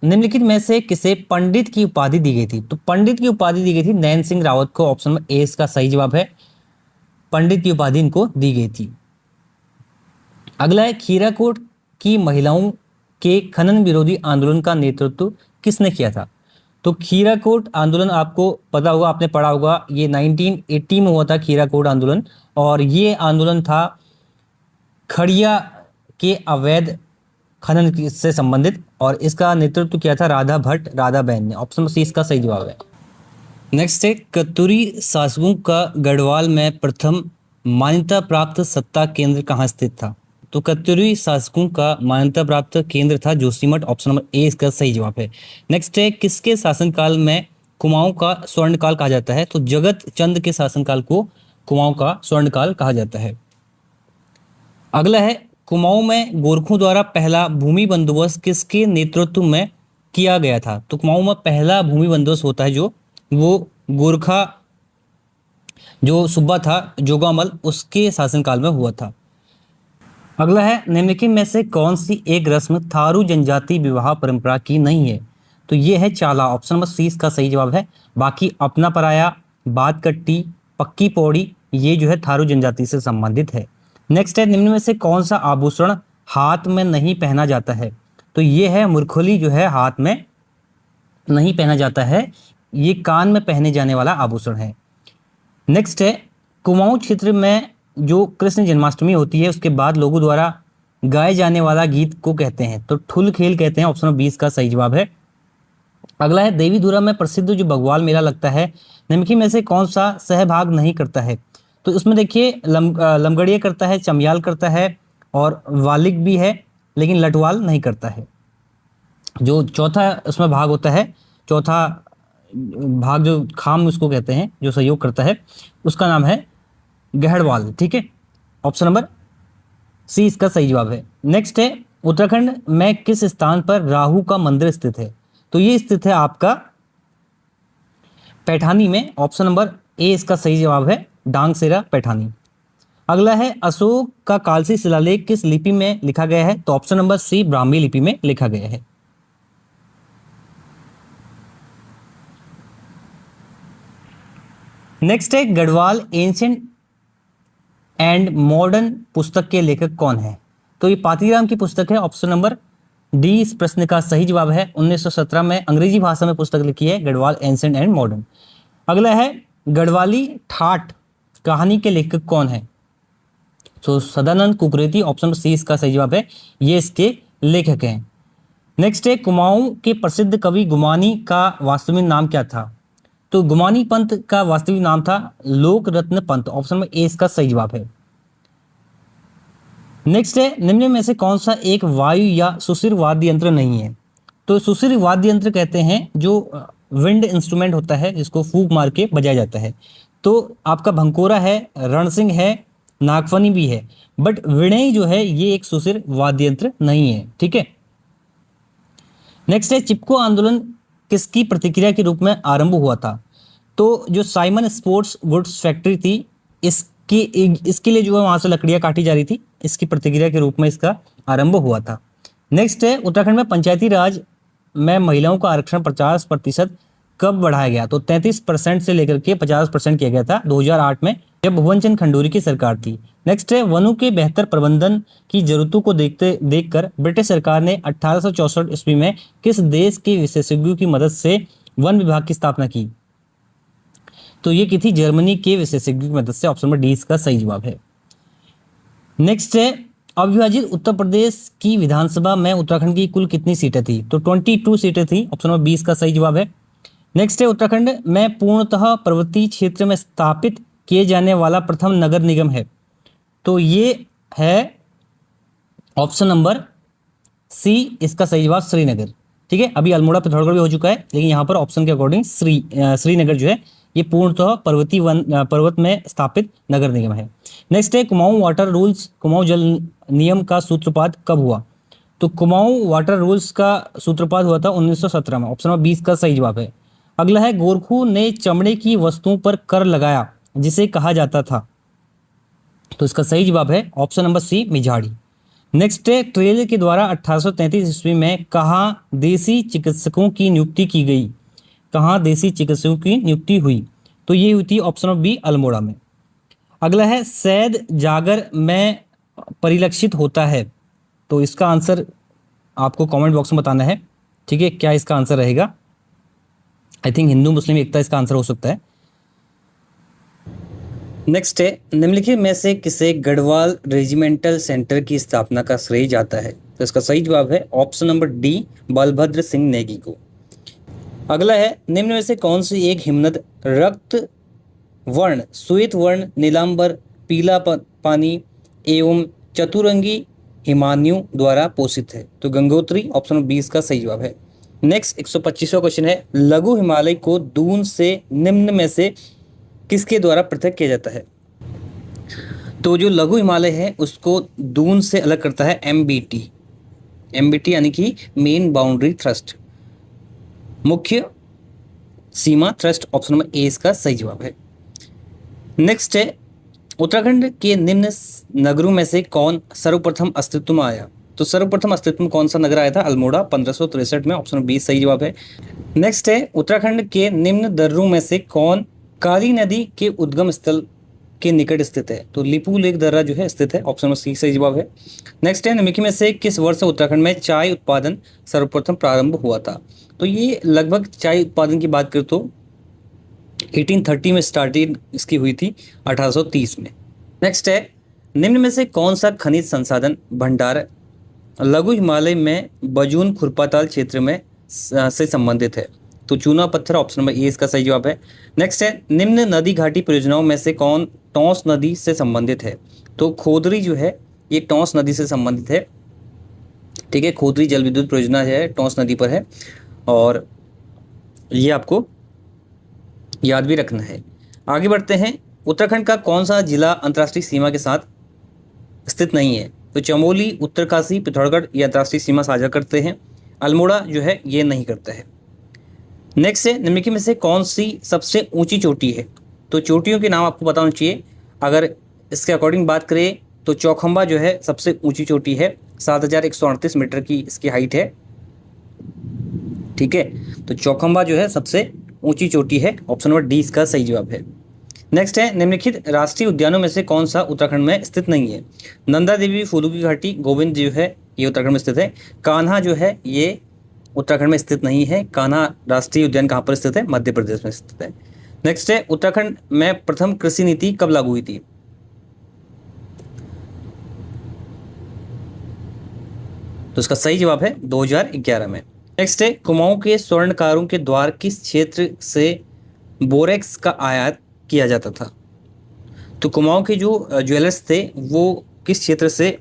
निम्नलिखित में से किसे पंडित की उपाधि दी गई थी? तो पंडित की उपाधि दी गई थी नैन सिंह रावत को। ऑप्शन नंबर ए इसका सही जवाब है। पंडित की उपाधि इनको दी गई थी। अगला है खीराकोट की महिलाओं के खनन विरोधी आंदोलन का नेतृत्व किसने किया था? तो खीराकोट आंदोलन आपको पता होगा, आपने पढ़ा होगा, ये 1980 में हुआ था खीराकोट आंदोलन। और ये आंदोलन था खड़िया के अवैध खनन से संबंधित, और इसका नेतृत्व किया था राधा भट्ट राधाबेन ने। ऑप्शन सी इसका सही जवाब है। नेक्स्ट है कत्यूरी शासकों का गढ़वाल में प्रथम मान्यता प्राप्त सत्ता केंद्र कहाँ स्थित था? तो कत्यूरी शासकों का मान्यता प्राप्त केंद्र था जोशीमठ। ऑप्शन नंबर ए इसका सही जवाब है। नेक्स्ट है किसके शासनकाल में कुमाऊं का स्वर्णकाल कहा जाता है? तो जगत चंद के शासनकाल को कुमाऊं का स्वर्णकाल कहा जाता है। अगला है कुमाऊं में गोरखों द्वारा पहला भूमि बंदोबस्त किसके नेतृत्व में किया गया था? तो कुमाऊं में पहला भूमि बंदोबस्त होता है जो वो गोरखा जो सूबा था जोगामल, उसके शासनकाल में हुआ था। अगला है निम्नलिखित में से कौन सी एक रस्म थारू जनजाति विवाह परंपरा की नहीं है? तो ये है चाला। ऑप्शन नंबर सी इसका सही जवाब है। बाकी अपना पराया, बात कट्टी, पक्की पौड़ी, ये जो है थारू जनजाति से संबंधित है। नेक्स्ट है निम्न में से कौन सा आभूषण हाथ में नहीं पहना जाता है? तो ये है मुरखोली, जो है हाथ में नहीं पहना जाता है, ये कान में पहने जाने वाला आभूषण है। नेक्स्ट है कुमाऊं क्षेत्र में जो कृष्ण जन्माष्टमी होती है उसके बाद लोगों द्वारा गाए जाने वाला गीत को कहते हैं? तो ठुल खेल कहते हैं। ऑप्शन 20 का सही जवाब है। अगला है देवीधुरा में प्रसिद्ध जो बग्वाल मेला लगता है, निम्नलिखित में से कौन सा सहभाग नहीं करता है? तो इसमें देखिए लमगड़िया करता है, चमियाल करता है और वालिक भी है, लेकिन लटवाल नहीं करता है। जो चौथा उसमें भाग होता है, चौथा भाग जो खाम उसको कहते हैं, जो सहयोग करता है, उसका नाम है गहड़वाल। ठीक है, ऑप्शन नंबर सी इसका सही जवाब है। नेक्स्ट है उत्तराखंड में किस स्थान पर राहु का मंदिर स्थित है? तो ये स्थित है आपका पैठानी में। ऑप्शन नंबर ए इसका सही जवाब है, डांगसेरा पैठानी। अगला है अशोक का कालसी शिलालेख किस लिपि में लिखा गया है? तो ऑप्शन नंबर सी ब्राह्मी लिपि में लिखा गया है। नेक्स्ट है गढ़वाल एंशिएंट एंड मॉडर्न पुस्तक के लेखक कौन है? तो ये पातीराम की पुस्तक है। ऑप्शन नंबर डी इस प्रश्न का सही जवाब है। 1917 में अंग्रेजी भाषा में पुस्तक लिखी है गढ़वाल एंशिएंट एंड मॉडर्न। अगला है गढ़वाली ठाठ कहानी के लेखक कौन है? तो सदानंद कुकरेती। ऑप्शन सी इसका सही जवाब है, ये इसके लेखक हैं। नेक्स्ट है कुमाऊं के प्रसिद्ध कवि गुमानी का वास्तविक नाम क्या था? तो गुमानी पंत का वास्तविक नाम था लोक रत्न पंत। ऑप्शन में ए इसका सही जवाब है। नेक्स्ट है निम्न में से कौन सा एक वायु या सुशिर वाद्य यंत्र नहीं है? तो सुशिर वाद्य यंत्र कहते हैं जो विंड इंस्ट्रूमेंट होता है जिसको फूंक मार के बजाया जाता है। तो आपका भंकोरा है, रणसिंह है, नागफनी भी है, बट वीणा जो है ये एक सुशिर वाद्य यंत्र नहीं है। ठीक है, नेक्स्ट है चिपको आंदोलन किसकी प्रतिक्रिया के रूप में आरंभ हुआ था? तो जो साइमन स्पोर्ट्स गुड्स फैक्ट्री थी इसके लिए जो है वहां से लकड़ियां काटी जा रही थी, इसकी प्रतिक्रिया के रूप में इसका आरंभ हुआ था। नेक्स्ट है उत्तराखंड में पंचायती राज में महिलाओं का आरक्षण 50% कब बढ़ाया गया? तो 33% से लेकर के 50% किया गया था 2008 में, जब भुवन चंद खंडूरी की सरकार थी। नेक्स्ट है वनों के बेहतर प्रबंधन की जरूरतों को देखकर ब्रिटिश सरकार ने 1864 ईस्वी में किस देश के विशेषज्ञों की मदद से वन विभाग की स्थापना की? तो ये की थी जर्मनी के विशेषज्ञों की मदद से। ऑप्शन नंबर डी इसका सही जवाब है। नेक्स्ट है अविभाजित उत्तर प्रदेश की विधानसभा में उत्तराखंड की कुल कितनी सीटें थी? तो 22 सीटें थी। ऑप्शन नंबर 20 का सही जवाब है। नेक्स्ट है उत्तराखंड में पूर्णतः पर्वतीय क्षेत्र में स्थापित किए जाने वाला प्रथम नगर निगम है? तो ये है ऑप्शन नंबर सी इसका सही जवाब, श्रीनगर। ठीक है, अभी अल्मोड़ा पिथौरागढ़ भी हो चुका है, लेकिन यहाँ पर ऑप्शन के अकॉर्डिंग श्रीनगर जो है ये पूर्णतः पर्वत में स्थापित नगर निगम है। नेक्स्ट है कुमाऊं वाटर रूल्स, कुमाऊं जल नियम का सूत्रपात कब हुआ? तो कुमाऊं वाटर रूल्स का सूत्रपात हुआ था 1917 में। ऑप्शन नंबर 20 का सही जवाब है। अगला है गोरखों ने चमड़े की वस्तुओं पर कर लगाया जिसे कहा जाता था? तो इसका सही जवाब है ऑप्शन नंबर सी, मिझाड़ी। नेक्स्ट है ट्रेलर के द्वारा 1833 ईस्वी में कहाँ देसी चिकित्सकों की नियुक्ति की गई? कहाँ देसी चिकित्सकों की नियुक्ति हुई? तो ये हुई थी ऑप्शन ऑफ बी, अल्मोड़ा में। अगला है सैद जागर में परिलक्षित होता है? तो इसका आंसर आपको कमेंट बॉक्स में बताना है, ठीक है, क्या इसका आंसर रहेगा। आई थिंक हिंदू मुस्लिम एकता इसका आंसर हो सकता है। नेक्स्ट है, निम्नलिखित में से किसे गढ़वाल रेजिमेंटल सेंटर की स्थापना का श्रेय जाता है? तो इसका सही जवाब है option number D, Balbhadra Singh Negi को। अगला है, निम्न में से कौन सी एक हिमनद रक्त वर्ण, श्वेत वर्ण, नीलांबर, पीला पानी एवं चतुरंगी हिमान्यु द्वारा पोषित है? तो गंगोत्री, ऑप्शन नंबर 20 का सही जवाब है। नेक्स्ट 125वां क्वेश्चन है, लघु हिमालय को दून से निम्न में से किसके द्वारा पृथक किया जाता है? तो जो लघु हिमालय है उसको दून से अलग करता है एमबीटी, एमबीटी यानी कि मेन बाउंड्री थ्रस्ट, मुख्य सीमा थ्रस्ट, ऑप्शन नंबर ए इसका सही जवाब है। नेक्स्ट है, उत्तराखंड के निम्न नगरों में से कौन सर्वप्रथम अस्तित्व में आया? तो सर्वप्रथम अस्तित्व में कौन सा नगर आया था? अल्मोड़ा 1563 में, ऑप्शन 20 सही जवाब है। नेक्स्ट है, उत्तराखंड के निम्न दर्रों में से कौन काली नदी के उद्गम स्थल के निकट स्थित है? तो लिपू लेक दर्रा जो है स्थित है, ऑप्शन नंबर सी सही जवाब है। नेक्स्ट है, निम्नलिखित में से किस वर्ष उत्तराखंड में चाय उत्पादन सर्वप्रथम प्रारंभ हुआ था? तो ये लगभग चाय उत्पादन की बात करें तो 1830 में स्टार्टिंग इसकी हुई थी 1830 में। नेक्स्ट है, निम्न में से कौन सा खनिज संसाधन भंडार लघु हिमालय में बजून खुरपाताल क्षेत्र में से संबंधित है? तो चूना पत्थर, ऑप्शन नंबर ए इसका सही जवाब है। नेक्स्ट है, निम्न नदी घाटी परियोजनाओं में से कौन टॉन्स नदी से संबंधित है? तो खोदरी जो है ये टॉन्स नदी से संबंधित है, ठीक है, खोदरी जल विद्युत परियोजना है टॉन्स नदी पर है, और ये आपको याद भी रखना है। आगे बढ़ते हैं, उत्तराखंड का कौन सा जिला अंतर्राष्ट्रीय सीमा के साथ स्थित नहीं है? तो चमोली, उत्तरकाशी, पिथौरागढ़ ये अंतर्राष्ट्रीय सीमा साझा करते हैं, अल्मोड़ा जो है ये नहीं करता है। नेक्स्ट है, निम्नलिखित में से कौन सी सबसे ऊंची चोटी है? तो चोटियों के नाम आपको पता होना चाहिए। अगर इसके अकॉर्डिंग बात करें तो चौखंबा जो है सबसे ऊंची चोटी है, 7138 मीटर की इसकी हाइट है, ठीक है, तो चौखंबा जो है सबसे ऊंची चोटी है, ऑप्शन नंबर डी इसका सही जवाब है। नेक्स्ट है, निम्नलिखित राष्ट्रीय उद्यानों में से कौन सा उत्तराखंड में स्थित नहीं है? नंदा देवी फूलों की घाटी, गोविंद जो है ये उत्तराखंड में स्थित है, कान्हा जो है ये उत्तराखंड में स्थित नहीं है। कान्हा राष्ट्रीय उद्यान कहाँ पर स्थित है? मध्य प्रदेश में स्थित है। नेक्स्ट है, उत्तराखंड में प्रथम कृषि नीति कब लागू हुई थी? तो इसका सही जवाब है 2011 में। नेक्स्ट है, कुमाऊं के स्वर्णकारों के द्वार किस क्षेत्र से बोरेक्स का आयात किया जाता था? तो कुमाऊं के जो ज्वेलर्स थे वो किस क्षेत्र से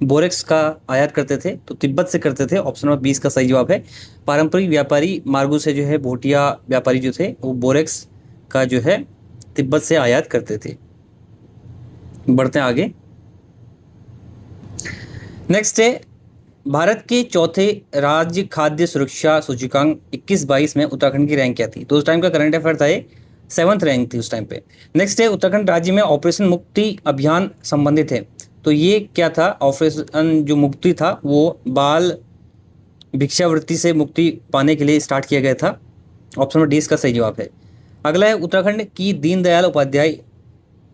बोरेक्स का आयात करते थे? तो तिब्बत से करते थे, ऑप्शन नंबर 20 का सही जवाब है। पारंपरिक व्यापारी मार्गों से जो है भोटिया व्यापारी जो थे वो बोरेक्स का जो है तिब्बत से आयात करते थे। बढ़ते हैं आगे। नेक्स्ट है, भारत के चौथे राज्य खाद्य सुरक्षा सूचकांक 21-22 में उत्तराखंड की रैंक क्या थी? तो उस टाइम का करंट अफेयर था ये, 7th रैंक थी उस टाइम पे। नेक्स्ट है, उत्तराखंड राज्य में ऑपरेशन मुक्ति अभियान संबंधित है, तो ये क्या था? ऑपरेशन जो मुक्ति था वो बाल भिक्षावृत्ति से मुक्ति पाने के लिए स्टार्ट किया गया था, ऑप्शन नंबर डी इसका सही जवाब है। अगला है, उत्तराखंड की दीनदयाल उपाध्याय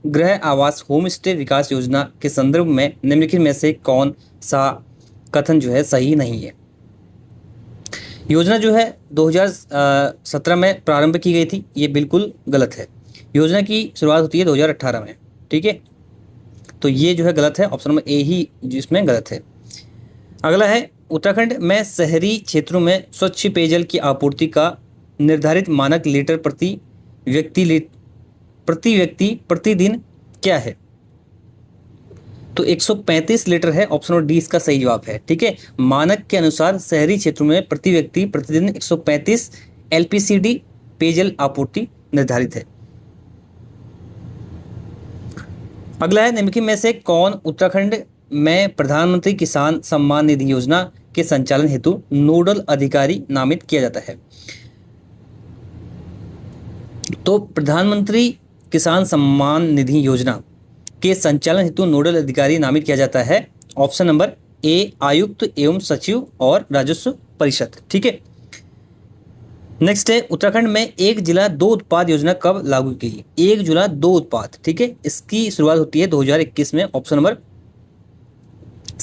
गृह आवास होम स्टे विकास योजना के संदर्भ में निम्नलिखित में से कौन सा कथन जो है सही नहीं है? योजना जो है 2017 में प्रारंभ की गई थी, ये बिल्कुल गलत है। योजना की शुरुआत होती है 2018 में, ठीक है, तो ये जो है गलत है, ऑप्शन नंबर ए ही जिसमें गलत है। अगला है, उत्तराखंड में शहरी क्षेत्रों में स्वच्छ पेयजल की आपूर्ति का निर्धारित मानक लीटर प्रति व्यक्ति प्रतिदिन क्या है? तो 135 लीटर है, ऑप्शन नंबर डी इसका सही जवाब है, ठीक है। मानक के अनुसार शहरी क्षेत्रों में प्रति व्यक्ति प्रतिदिन 135 एलपीसीडी पेयजल आपूर्ति निर्धारित है। अगला है, निम्नलिखित में से कौन उत्तराखंड में प्रधानमंत्री किसान सम्मान निधि योजना के संचालन हेतु नोडल अधिकारी नामित किया जाता है? तो प्रधानमंत्री किसान सम्मान निधि योजना के संचालन हेतु नोडल अधिकारी नामित किया जाता है, ऑप्शन नंबर ए आयुक्त एवं सचिव और राजस्व परिषद, ठीक है। नेक्स्ट है, उत्तराखंड में एक जिला दो उत्पाद योजना कब लागू की गई? एक जिला दो उत्पाद, ठीक है, इसकी शुरुआत होती है 2021 में, ऑप्शन नंबर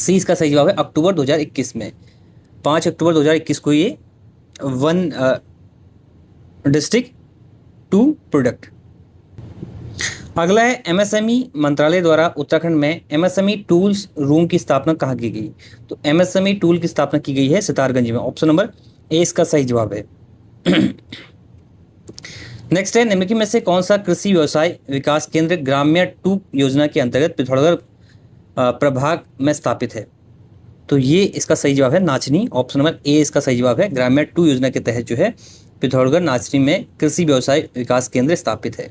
सी इसका सही जवाब है अक्टूबर 2021 में। 5 अक्टूबर 2021 को ये वन डिस्ट्रिक्ट टू प्रोडक्ट। अगला है एमएसएमई मंत्रालय द्वारा उत्तराखंड में एमएसएमई टूल्स रूम की स्थापना कहाँ की गई? तो एमएसएमई टूल की स्थापना की गई है सितारगंज में। ऑप्शन नंबर ए इसका सही जवाब है। नेक्स्ट है निम्नलिखित में से कौन सा कृषि व्यवसाय विकास केंद्र ग्राम्य 2 योजना के अंतर्गत पिथौरागढ़ प्रभाग में स्थापित है? तो ये इसका सही जवाब है नाचनी। ऑप्शन नंबर ए इसका सही जवाब है। ग्राम्य 2 योजना के तहत जो है पिथौरागढ़ नाचनी में कृषि व्यवसाय विकास केंद्र स्थापित है।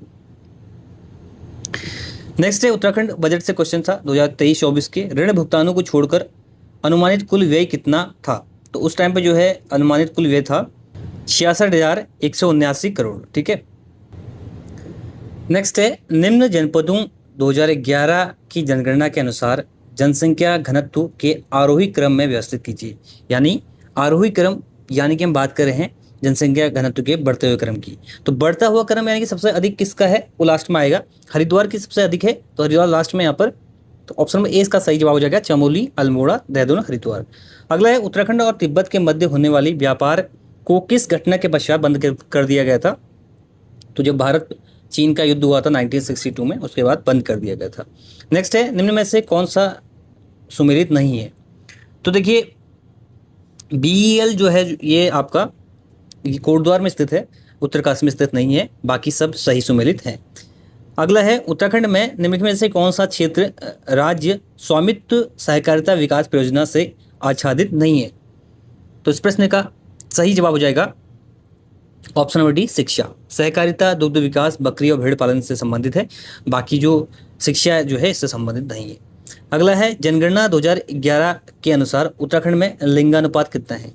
नेक्स्ट है उत्तराखंड बजट से क्वेश्चन था 2023-24 के। ऋण भुगतानों को छोड़कर अनुमानित कुल व्यय कितना था? तो उस टाइम पे जो है अनुमानित कुल व्यय था 66,179 करोड़। ठीक है। नेक्स्ट है निम्न जनपदों 2011 की जनगणना के अनुसार जनसंख्या घनत्व के आरोही क्रम में व्यवस्थित कीजिए। यानी आरोही क्रम यानी कि हम बात कर रहे हैं जनसंख्या घनत्व के बढ़ते हुए क्रम की। तो बढ़ता हुआ क्रम यानी कि सबसे अधिक किसका है वो लास्ट में आएगा। हरिद्वार की सबसे अधिक है तो हरिद्वार लास्ट में यहाँ पर। तो ऑप्शन नंबर ए इसका सही जवाब हो जाएगा चमोली, अल्मोड़ा, देहरादून, हरिद्वार। अगला है उत्तराखंड और तिब्बत के मध्य होने वाली व्यापार को किस घटना के पश्चात बंद कर दिया गया था? तो जब भारत चीन का युद्ध हुआ था 1962 में, उसके बाद बंद कर दिया गया था। नेक्स्ट है निम्न में से कौन सा सुमेलित नहीं है? तो देखिए BEL जो है ये आपका कोटद्वार में स्थित है, उत्तरकाशी में स्थित नहीं है, बाकी सब सही सुमेलित हैं। अगला है उत्तराखंड में निम्नलिखित में से कौन सा क्षेत्र राज्य स्वामित्व सहकारिता विकास परियोजना से आच्छादित नहीं है? तो इस प्रश्न का सही जवाब हो जाएगा ऑप्शन नंबर डी शिक्षा। सहकारिता, दुग्ध विकास, बकरी और भेड़ पालन से संबंधित है, बाकी जो शिक्षा जो है इससे संबंधित नहीं है। अगला है जनगणना 2011 के अनुसार उत्तराखंड में लिंगानुपात कितना है?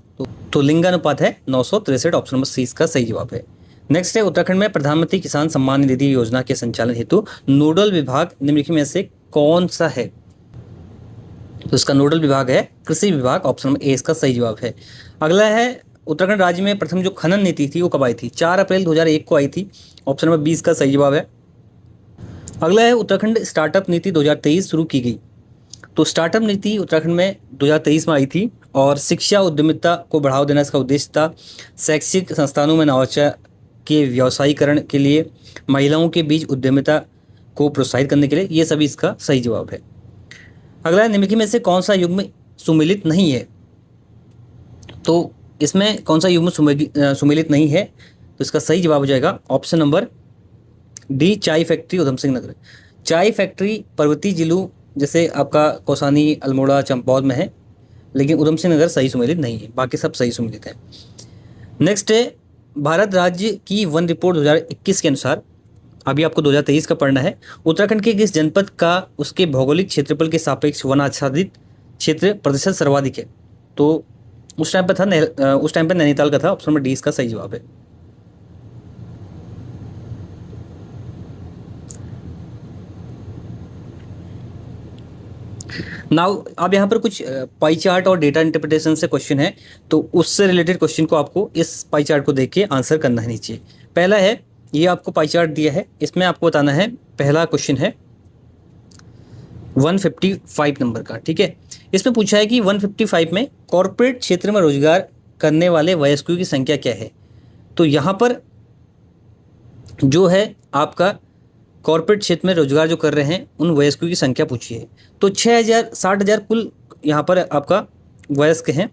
तो लिंगानुपात है 963। ऑप्शन नंबर सी इसका सही जवाब है। नेक्स्ट है उत्तराखंड में प्रधानमंत्री किसान सम्मान निधि योजना के संचालन हेतु नोडल विभाग निम्नलिखित में से कौन सा है? तो इसका नोडल विभाग है कृषि विभाग। ऑप्शन नंबर ए इसका सही जवाब है। अगला है उत्तराखंड राज्य में प्रथम जो खनन नीति थी वो कब आई थी? 4 अप्रैल 2001 को आई थी। ऑप्शन नंबर 20 का सही जवाब है। अगला है उत्तराखंड स्टार्टअप नीति 2023 शुरू की गई। तो स्टार्टअप नीति उत्तराखंड में 2023 में आई थी और शिक्षा उद्यमिता को बढ़ावा देना इसका उद्देश्य था। शैक्षिक संस्थानों में नवाचार के व्यवसायीकरण के लिए, महिलाओं के बीच उद्यमिता को प्रोत्साहित करने के लिए, ये सभी इसका सही जवाब है। अगला है निम्नलिखित में से कौन सा युग्म सुमेलित नहीं है? तो इसमें कौन सा युग्म सुमेलित नहीं है? तो इसका सही जवाब हो जाएगा ऑप्शन नंबर डी चाय फैक्ट्री उधम सिंह नगर। चाय फैक्ट्री पर्वतीय जिलों जैसे आपका कौसानी, अल्मोड़ा, चंपावत में है, लेकिन उधम सिंह नगर सही सुमेलित नहीं है, बाकी सब सही सुमेलित है। नेक्स्ट है भारत राज्य की वन रिपोर्ट 2021 के अनुसार, अभी आपको 2023 का पढ़ना है, उत्तराखंड के किस जनपद का उसके भौगोलिक क्षेत्रफल के सापेक्ष वन आच्छादित क्षेत्र प्रतिशत सर्वाधिक है? तो उस टाइम पे नैनीताल का था। ऑप्शन नंबर डी इसका सही जवाब है। नाउ अब यहाँ पर कुछ पाई चार्ट और डेटा इंटरप्रिटेशन से क्वेश्चन है, तो उससे रिलेटेड क्वेश्चन को आपको इस पाई चार्ट को देख के आंसर करना है नीचे। पहला है, ये आपको पाई चार्ट दिया है, इसमें आपको बताना है, पहला क्वेश्चन है 155 नंबर का। ठीक है, इसमें पूछा है कि 155 में कॉर्पोरेट क्षेत्र में रोजगार करने वाले वयस्कों की संख्या क्या है? तो यहाँ पर जो है आपका कॉर्पोरेट क्षेत्र में रोजगार जो कर रहे हैं उन वयस्कों की संख्या पूछी है। तो 60,000 कुल यहाँ पर आपका वयस्क हैं,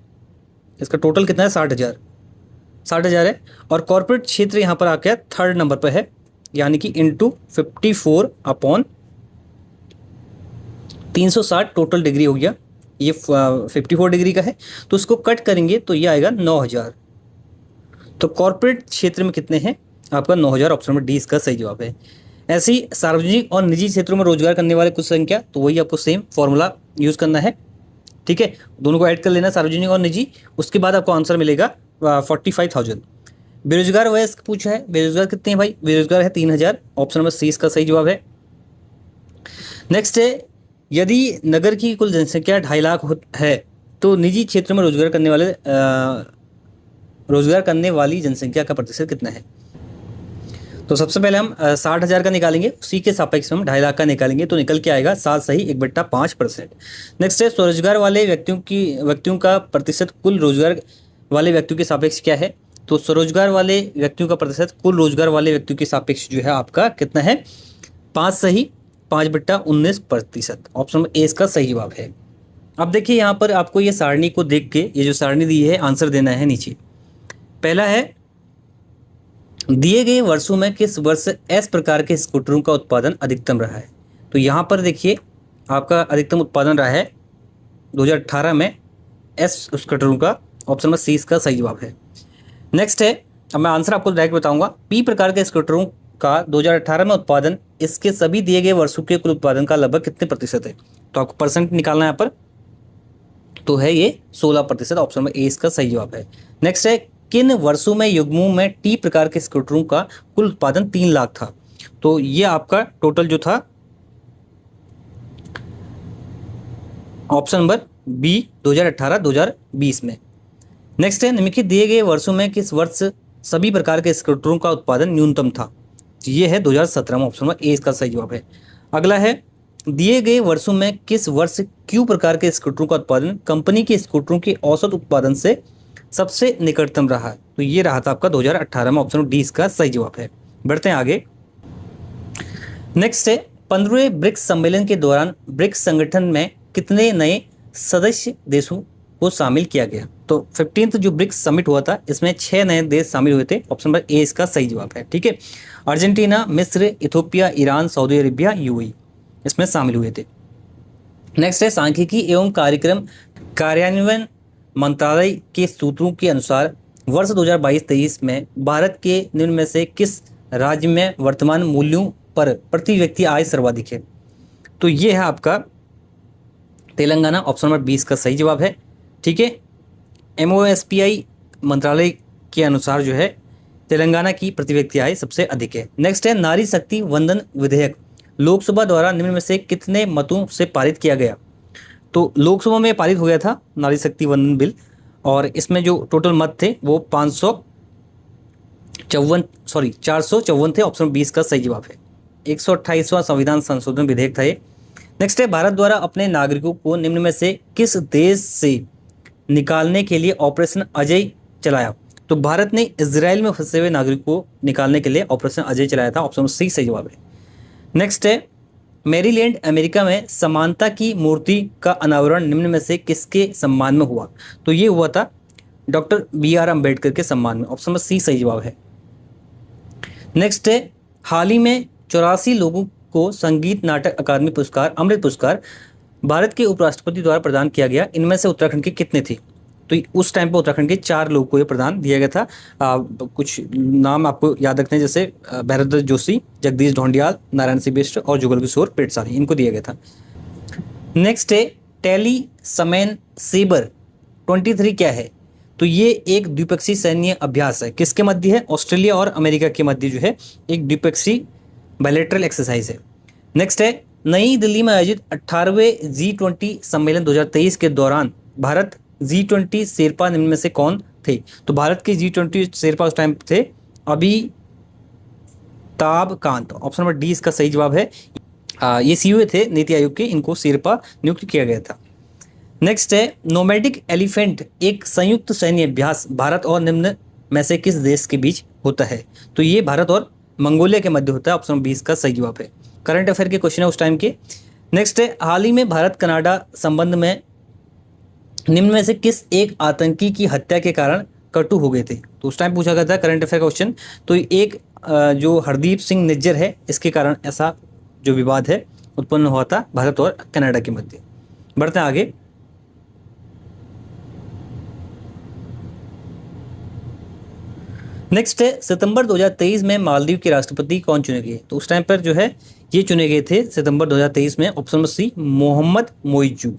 इसका टोटल कितना है? 60,000 है। और कॉर्पोरेट क्षेत्र यहाँ पर आके 3rd नंबर पर है, यानी कि इंटू 54/360 टोटल डिग्री हो गया। ये 54 डिग्री का है, तो उसको कट करेंगे तो ये आएगा 9,000। तो कॉर्पोरेट क्षेत्र में कितने हैं? आपका 9,000। ऑप्शन नंबर डी इसका सही जवाब है। ऐसी सार्वजनिक और निजी क्षेत्रों में रोजगार करने वाले कुछ संख्या, तो वही आपको सेम फॉर्मूला यूज़ करना है। ठीक है, दोनों को ऐड कर लेना, सार्वजनिक और निजी, उसके बाद आपको आंसर मिलेगा 45,000। बेरोजगार वयस्क पूछा है, बेरोजगार कितने हैं भाई? बेरोजगार है 3,000। ऑप्शन नंबर सी इसका सही जवाब है। नेक्स्ट है, यदि नगर की कुल जनसंख्या 2.5 लाख है तो निजी क्षेत्र में रोजगार करने वाली जनसंख्या का प्रतिशत कितना है? तो सबसे पहले हम 60,000 का निकालेंगे, उसी के सापेक्ष में हम 2.5 लाख का निकालेंगे तो निकल के आएगा 7 सही 1/5%। नेक्स्ट है स्वरोजगार वाले व्यक्तियों का प्रतिशत कुल रोजगार वाले व्यक्तियों के सापेक्ष क्या है। तो स्वरोजगार वाले व्यक्तियों का प्रतिशत कुल रोजगार वाले व्यक्तियों के सापेक्ष जो है आपका कितना है, 5 सही 5/19%। ऑप्शन नंबर ए इसका सही जवाब है। अब देखिए यहाँ पर आपको ये सारणी को देख के, ये जो सारणी दी है आंसर देना है नीचे। पहला है दिए गए वर्षों में किस वर्ष एस प्रकार के स्कूटरों का उत्पादन अधिकतम रहा है। तो यहाँ पर देखिए आपका अधिकतम उत्पादन रहा है 2018 में एस स्कूटरों का। ऑप्शन नंबर सी इसका सही जवाब है। नेक्स्ट है, अब मैं आंसर आपको डायरेक्ट बताऊंगा। पी प्रकार के स्कूटरों का 2018 में उत्पादन इसके सभी दिए गए वर्षों के कुल उत्पादन का लगभग कितने प्रतिशत है। तो आपको परसेंट निकालना है यहाँ पर, तो है ये 16%। ऑप्शन नंबर ए इसका सही जवाब है। नेक्स्ट है किन वर्षों में युग्मों में टी प्रकार के स्कूटरों का कुल उत्पादन 3 लाख था। तो ये आपका टोटल जो था ऑप्शन नंबर बी 2018-2020 में। नेक्स्ट है निम्नलिखित दिए गए वर्षों में किस वर्ष सभी प्रकार के स्कूटरों का उत्पादन न्यूनतम था। ये है 2017 में। ऑप्शन नंबर ए इसका सही जवाब है। अगला है दिए गए वर्षों में किस वर्ष क्यू प्रकार के स्कूटरों का उत्पादन कंपनी के स्कूटरों के औसत उत्पादन से सबसे निकटतम रहा। तो ये रहा था आपका 2018 में। ऑप्शन डी इसका सही जवाब है। बढ़ते हैं आगे। नेक्स्ट है 15वें ब्रिक्स सम्मेलन के दौरान ब्रिक्स संगठन में कितने नए सदस्य देशों को शामिल किया गया। तो 15th जो ब्रिक्स समिट हुआ था इसमें 6 नए देश शामिल हुए थे। ऑप्शन नंबर ए इसका सही जवाब है। ठीक है, अर्जेंटीना, मिस्र, Ethiopia, Iran, Saudi Arabia, UAE इसमें शामिल हुए थे। नेक्स्ट है सांख्यिकी एवं कार्यक्रम कार्यान्वयन मंत्रालय के सूत्रों के अनुसार वर्ष 2022-23 में भारत के निम्न में से किस राज्य में वर्तमान मूल्यों पर प्रति व्यक्ति आय सर्वाधिक है। तो ये है आपका तेलंगाना। ऑप्शन नंबर 20 का सही जवाब है। ठीक है, MOSPI मंत्रालय के अनुसार जो है तेलंगाना की प्रति व्यक्ति आय सबसे अधिक है। नेक्स्ट है नारी शक्ति वंदन विधेयक लोकसभा द्वारा निम्न में से कितने मतों से पारित किया गया। तो लोकसभा में पारित हो गया था नारी शक्ति वंदन बिल, और इसमें जो टोटल मत थे वो 454 थे। ऑप्शन 20 का सही जवाब है। 128वां संविधान संशोधन विधेयक था ये। नेक्स्ट है भारत द्वारा अपने नागरिकों को निम्न में से किस देश से निकालने के लिए ऑपरेशन अजय चलाया। तो भारत ने इजराइल में फंसे हुए नागरिकों को निकालने के लिए ऑपरेशन अजय चलाया था। ऑप्शन सी सही जवाब है। नेक्स्ट है मैरीलैंड अमेरिका में समानता की मूर्ति का अनावरण निम्न में से किसके सम्मान में हुआ। तो ये हुआ था डॉक्टर BR अम्बेडकर के सम्मान में। ऑप्शन नंबर सी सही जवाब है। नेक्स्ट है हाल ही में 84 लोगों को संगीत नाटक अकादमी पुरस्कार अमृत पुरस्कार भारत के उपराष्ट्रपति द्वारा प्रदान किया गया। इनमें से उत्तराखंड के कितने थे। तो उस टाइम पर उत्तराखंड के 4 लोगों को ये प्रदान दिया गया था। कुछ नाम आपको याद रखने हैं, जैसे भरद्वाज जोशी, जगदीश ढोंडियाल, नारायण सिंह बिष्ट और जुगल किशोर पेटसानी, इनको दिया गया था। नेक्स्ट है टेली समेन सेबर 23 क्या है। तो ये एक द्विपक्षीय सैन्य अभ्यास है। किसके मध्य है। ऑस्ट्रेलिया और अमेरिका के मध्य जो है एक द्विपक्षीय बायलैटरल एक्सरसाइज है। नेक्स्ट है नई दिल्ली में आयोजित 18वें G20 सम्मेलन 2023 के दौरान भारत G20 शेरपा निम्न में से कौन थे। तो भारत के G20 शेरपा उस टाइम थे Amitabh Kant. Option number D इसका सही जवाब है। ये सीईओ थे नीति आयोग के, इनको शेरपा नियुक्त किया गया था। नेक्स्ट है नोमैडिक एलिफेंट एक संयुक्त सैन्य अभ्यास भारत और निम्न में से किस देश के बीच होता है। तो ये भारत और मंगोलिया के मध्य होता है। ऑप्शन 20 का सही जवाब है। करंट अफेयर के क्वेश्चन है उस टाइम के। नेक्स्ट है हाल ही में भारत कनाडा संबंध में निम्न में से किस एक आतंकी की हत्या के कारण कटु हो गए थे। तो उस टाइम पूछा गया था करंट अफेयर का क्वेश्चन। तो एक जो हरदीप सिंह निज्जर है, इसके कारण ऐसा जो विवाद है उत्पन्न हुआ था भारत और कनाडा के मध्य। बढ़ते हैं आगे। नेक्स्ट है सितंबर 2023 में मालदीव के राष्ट्रपति कौन चुने गए। तो उस टाइम पर जो है ये चुने गए थे सितंबर 2023 में। Option number C Mohamed Muizzu.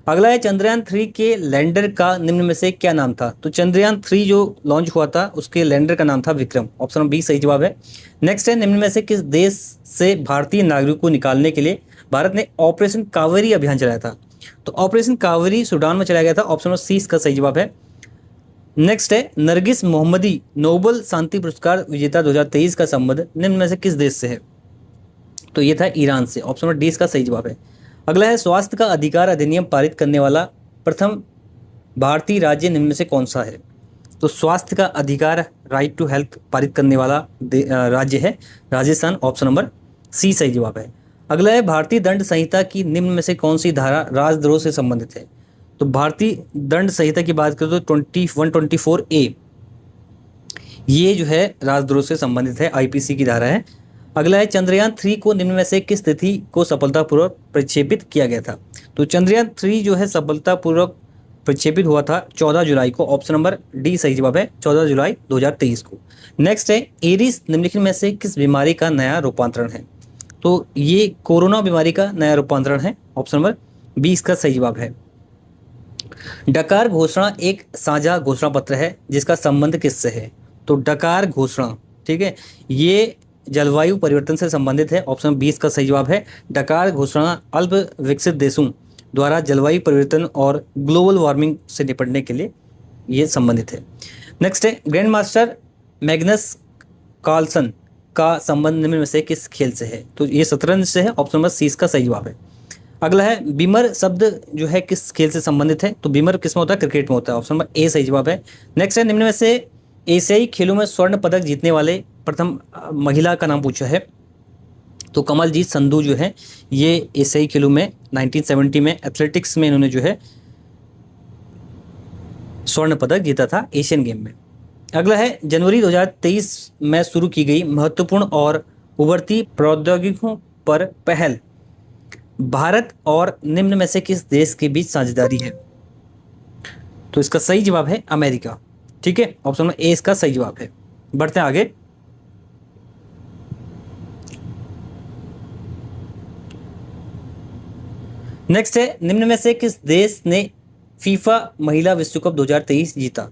अगला है चंद्रयान 3 के लैंडर का निम्न में से क्या नाम था। तो चंद्रयान 3 जो लॉन्च हुआ था उसके लैंडर का नाम था विक्रम। ऑप्शन नंबर बी सही जवाब है। नेक्स्ट है निम्न में से किस देश से भारतीय नागरिकों को निकालने के लिए भारत ने ऑपरेशन कावेरी अभियान चलाया था। तो ऑपरेशन कावेरी सूडान में चलाया गया था। ऑप्शन नंबर सी इसका सही जवाब है। नेक्स्ट है नरगिस मोहम्मदी नोबेल शांति पुरस्कार विजेता 2023 का संबंध निम्न में से किस देश से है? तो ये था ईरान से। ऑप्शन नंबर डी इसका सही जवाब है। अगला है स्वास्थ्य का अधिकार अधिनियम पारित करने वाला प्रथम भारतीय राज्य निम्न में से कौन सा है? तो स्वास्थ्य का अधिकार राइट टू हेल्थ पारित करने वाला राज्य है राजस्थान। ऑप्शन नंबर सी सही जवाब है। अगला है भारतीय दंड संहिता की निम्न में से कौन सी धारा राजद्रोह से संबंधित है? तो भारतीय दंड संहिता की बात करें तो 124A ये जो है राजद्रोह से संबंधित है, आईपीसी की धारा है। अगला है चंद्रयान 3 को निम्न में से किस तिथि को सफलतापूर्वक प्रक्षेपित किया गया था? तो चंद्रयान 3 जो है सफलतापूर्वक प्रक्षेपित हुआ था 14 जुलाई को। ऑप्शन नंबर डी सही जवाब है, 14 जुलाई 2023 को। नेक्स्ट है एरिस निम्नलिखित में से किस बीमारी का नया रूपांतरण है? तो ये कोरोना बीमारी का नया रूपांतरण है। ऑप्शन नंबर बी इसका सही जवाब है। डकार घोषणा एक साझा घोषणा पत्र है जिसका संबंध किससे है? तो डकार घोषणा, ठीक है, ये जलवायु परिवर्तन से संबंधित है। ऑप्शन 20 का सही जवाब है। डकार घोषणा अल्प विकसित देशों द्वारा जलवायु परिवर्तन और ग्लोबल वार्मिंग से निपटने के लिए ये संबंधित है। नेक्स्ट है ग्रैंड मास्टर मैग्नस कार्लसन का संबंध निम्न में से किस खेल से है? तो ये शतरंज से है। ऑप्शन नंबर सी इसका सही जवाब है। अगला है बीमर शब्द जो है किस खेल से संबंधित है? तो बीमर किस में होता है? क्रिकेट में होता है। ऑप्शन नंबर ए सही जवाब है। नेक्स्ट है निम्न में से एशियाई खेलों में स्वर्ण पदक जीतने वाले प्रथम महिला का नाम पूछा है। तो कमलजीत संधू जो है ये एशियाई खेलों में 1970 में एथलेटिक्स में इन्होंने जो है स्वर्ण पदक जीता था एशियन गेम में। अगला है जनवरी 2023 में शुरू की गई महत्वपूर्ण और उभरती प्रौद्योगिकियों पर पहल भारत और निम्न में से किस देश के बीच साझेदारी है? तो इसका सही जवाब है अमेरिका। ठीक है, ऑप्शन में ए इसका सही जवाब है। बढ़ते हैं आगे। नेक्स्ट है निम्न में से किस देश ने फीफा महिला विश्व कप 2023 जीता?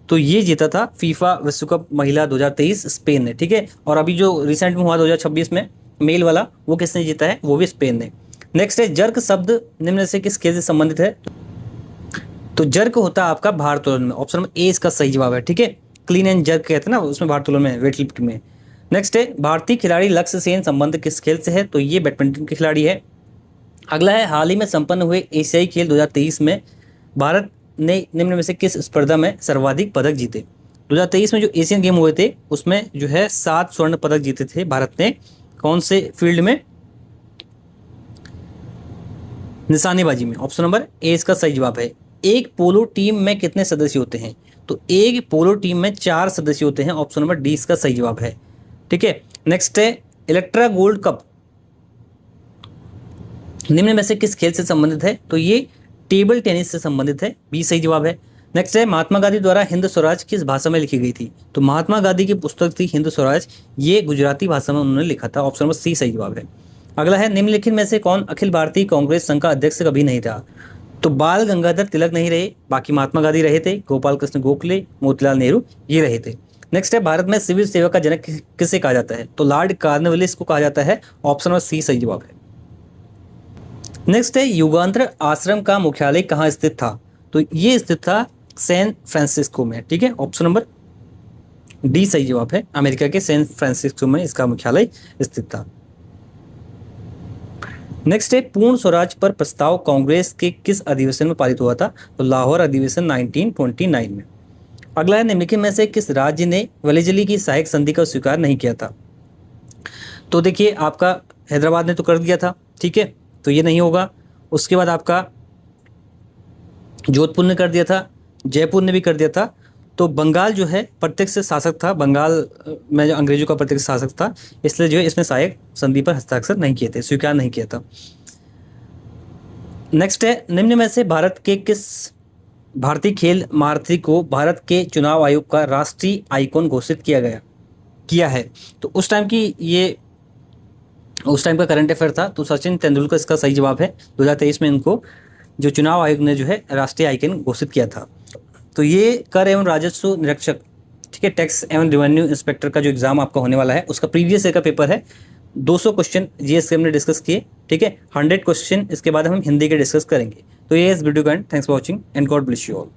तो ये जीता था फीफा विश्व कप महिला 2023 स्पेन ने। ठीक है, और अभी जो रिसेंट में हुआ 2026 में मेल वाला वो किसने जीता है? वो भी स्पेन ने। नेक्स्ट है जर्क शब्द निम्न में से किस खेल से संबंधित है? तो जर्क होता है आपका भारोत्तोलन में। ऑप्शन नंबर ए इसका सही जवाब है। ठीक है, क्लीन एंड जर्क कहते हैं ना, उसमें भारोत्तोलन में, वेट लिफ्टिंग में। नेक्स्ट है भारतीय खिलाड़ी लक्ष्य सेन संबंध किस खेल से है? तो ये बैडमिंटन के खिलाड़ी है। अगला है हाल ही में संपन्न हुए एशियाई खेल 2023 में भारत ने निम्न में से किस स्पर्धा में सर्वाधिक पदक जीते? 2023 में जो एशियन गेम हुए थे उसमें जो है 7 स्वर्ण पदक जीते थे भारत ने। कौन से फील्ड में? निशानेबाजी में। ऑप्शन नंबर ए इसका सही जवाब है। एक पोलो टीम में कितने सदस्य होते हैं? तो एक पोलो टीम में 4 सदस्य होते हैं। ऑप्शन नंबर डी इसका सही जवाब है। ठीक है, नेक्स्ट है इलेक्ट्रा गोल्ड कप निम्न में से किस खेल से संबंधित है? तो ये टेबल टेनिस से संबंधित है। बी सही जवाब है। नेक्स्ट है महात्मा गांधी द्वारा हिंद स्वराज किस भाषा में लिखी गई थी? तो महात्मा गांधी की पुस्तक थी हिंद स्वराज, ये गुजराती भाषा में उन्होंने लिखा था। ऑप्शन नंबर सी सही जवाब है। अगला है निम्नलिखित में से कौन अखिल भारतीय कांग्रेस संघ का अध्यक्ष कभी नहीं रहा? तो बाल गंगाधर तिलक नहीं रहे, बाकी महात्मा गांधी रहे थे, गोपाल कृष्ण गोखले, मोतीलाल नेहरू ये रहे थे। नेक्स्ट है भारत में सिविल सेवा का जनक किसे कहा जाता है? तो लॉर्ड कॉर्नवालिस को कहा जाता है। ऑप्शन नंबर सी सही जवाब है। नेक्स्ट है युगांतर आश्रम का मुख्यालय कहाँ स्थित था? तो ये स्थित था सैन फ्रांसिस्को में। ठीक है, ऑप्शन नंबर डी सही जवाब है। अमेरिका के सैन फ्रांसिस्को में इसका मुख्यालय स्थित था। नेक्स्ट है पूर्ण स्वराज पर प्रस्ताव कांग्रेस के किस अधिवेशन में पारित हुआ था? तो लाहौर अधिवेशन 1929 में। अगला है निम्नलिखित में से किस राज्य ने वेलेजली की सहायक संधि का स्वीकार नहीं किया था? तो देखिए आपका हैदराबाद ने तो कर दिया था, ठीक है, तो ये नहीं होगा। उसके बाद आपका जोधपुर ने कर दिया था, जयपुर ने भी कर दिया था। तो बंगाल जो है प्रत्यक्ष शासक था, बंगाल में जो अंग्रेजों का प्रत्यक्ष शासक था, इसलिए जो है इसमें सहायक संधि पर हस्ताक्षर नहीं किए थे, स्वीकार नहीं किया था। नेक्स्ट है निम्न में से भारत के किस भारतीय खेल महारथी को भारत के चुनाव आयोग का राष्ट्रीय आइकॉन घोषित किया है? तो उस टाइम का करंट अफेयर था, तो सचिन तेंदुलकर इसका सही जवाब है। 2023 में इनको जो चुनाव आयोग ने जो है राष्ट्रीय आइकन घोषित किया था। तो ये कर एवं राजस्व निरीक्षक, ठीक है, टैक्स एवं रेवेन्यू इंस्पेक्टर का जो एग्जाम आपका होने वाला है उसका प्रीवियस ईयर का पेपर है। 200 क्वेश्चन जीएस के हमने डिस्कस किए, ठीक है, 100 क्वेश्चन इसके बाद हम हिंदी के डिस्कस करेंगे। तो ये इस वीडियो का and. Thanks for watching and God bless you all.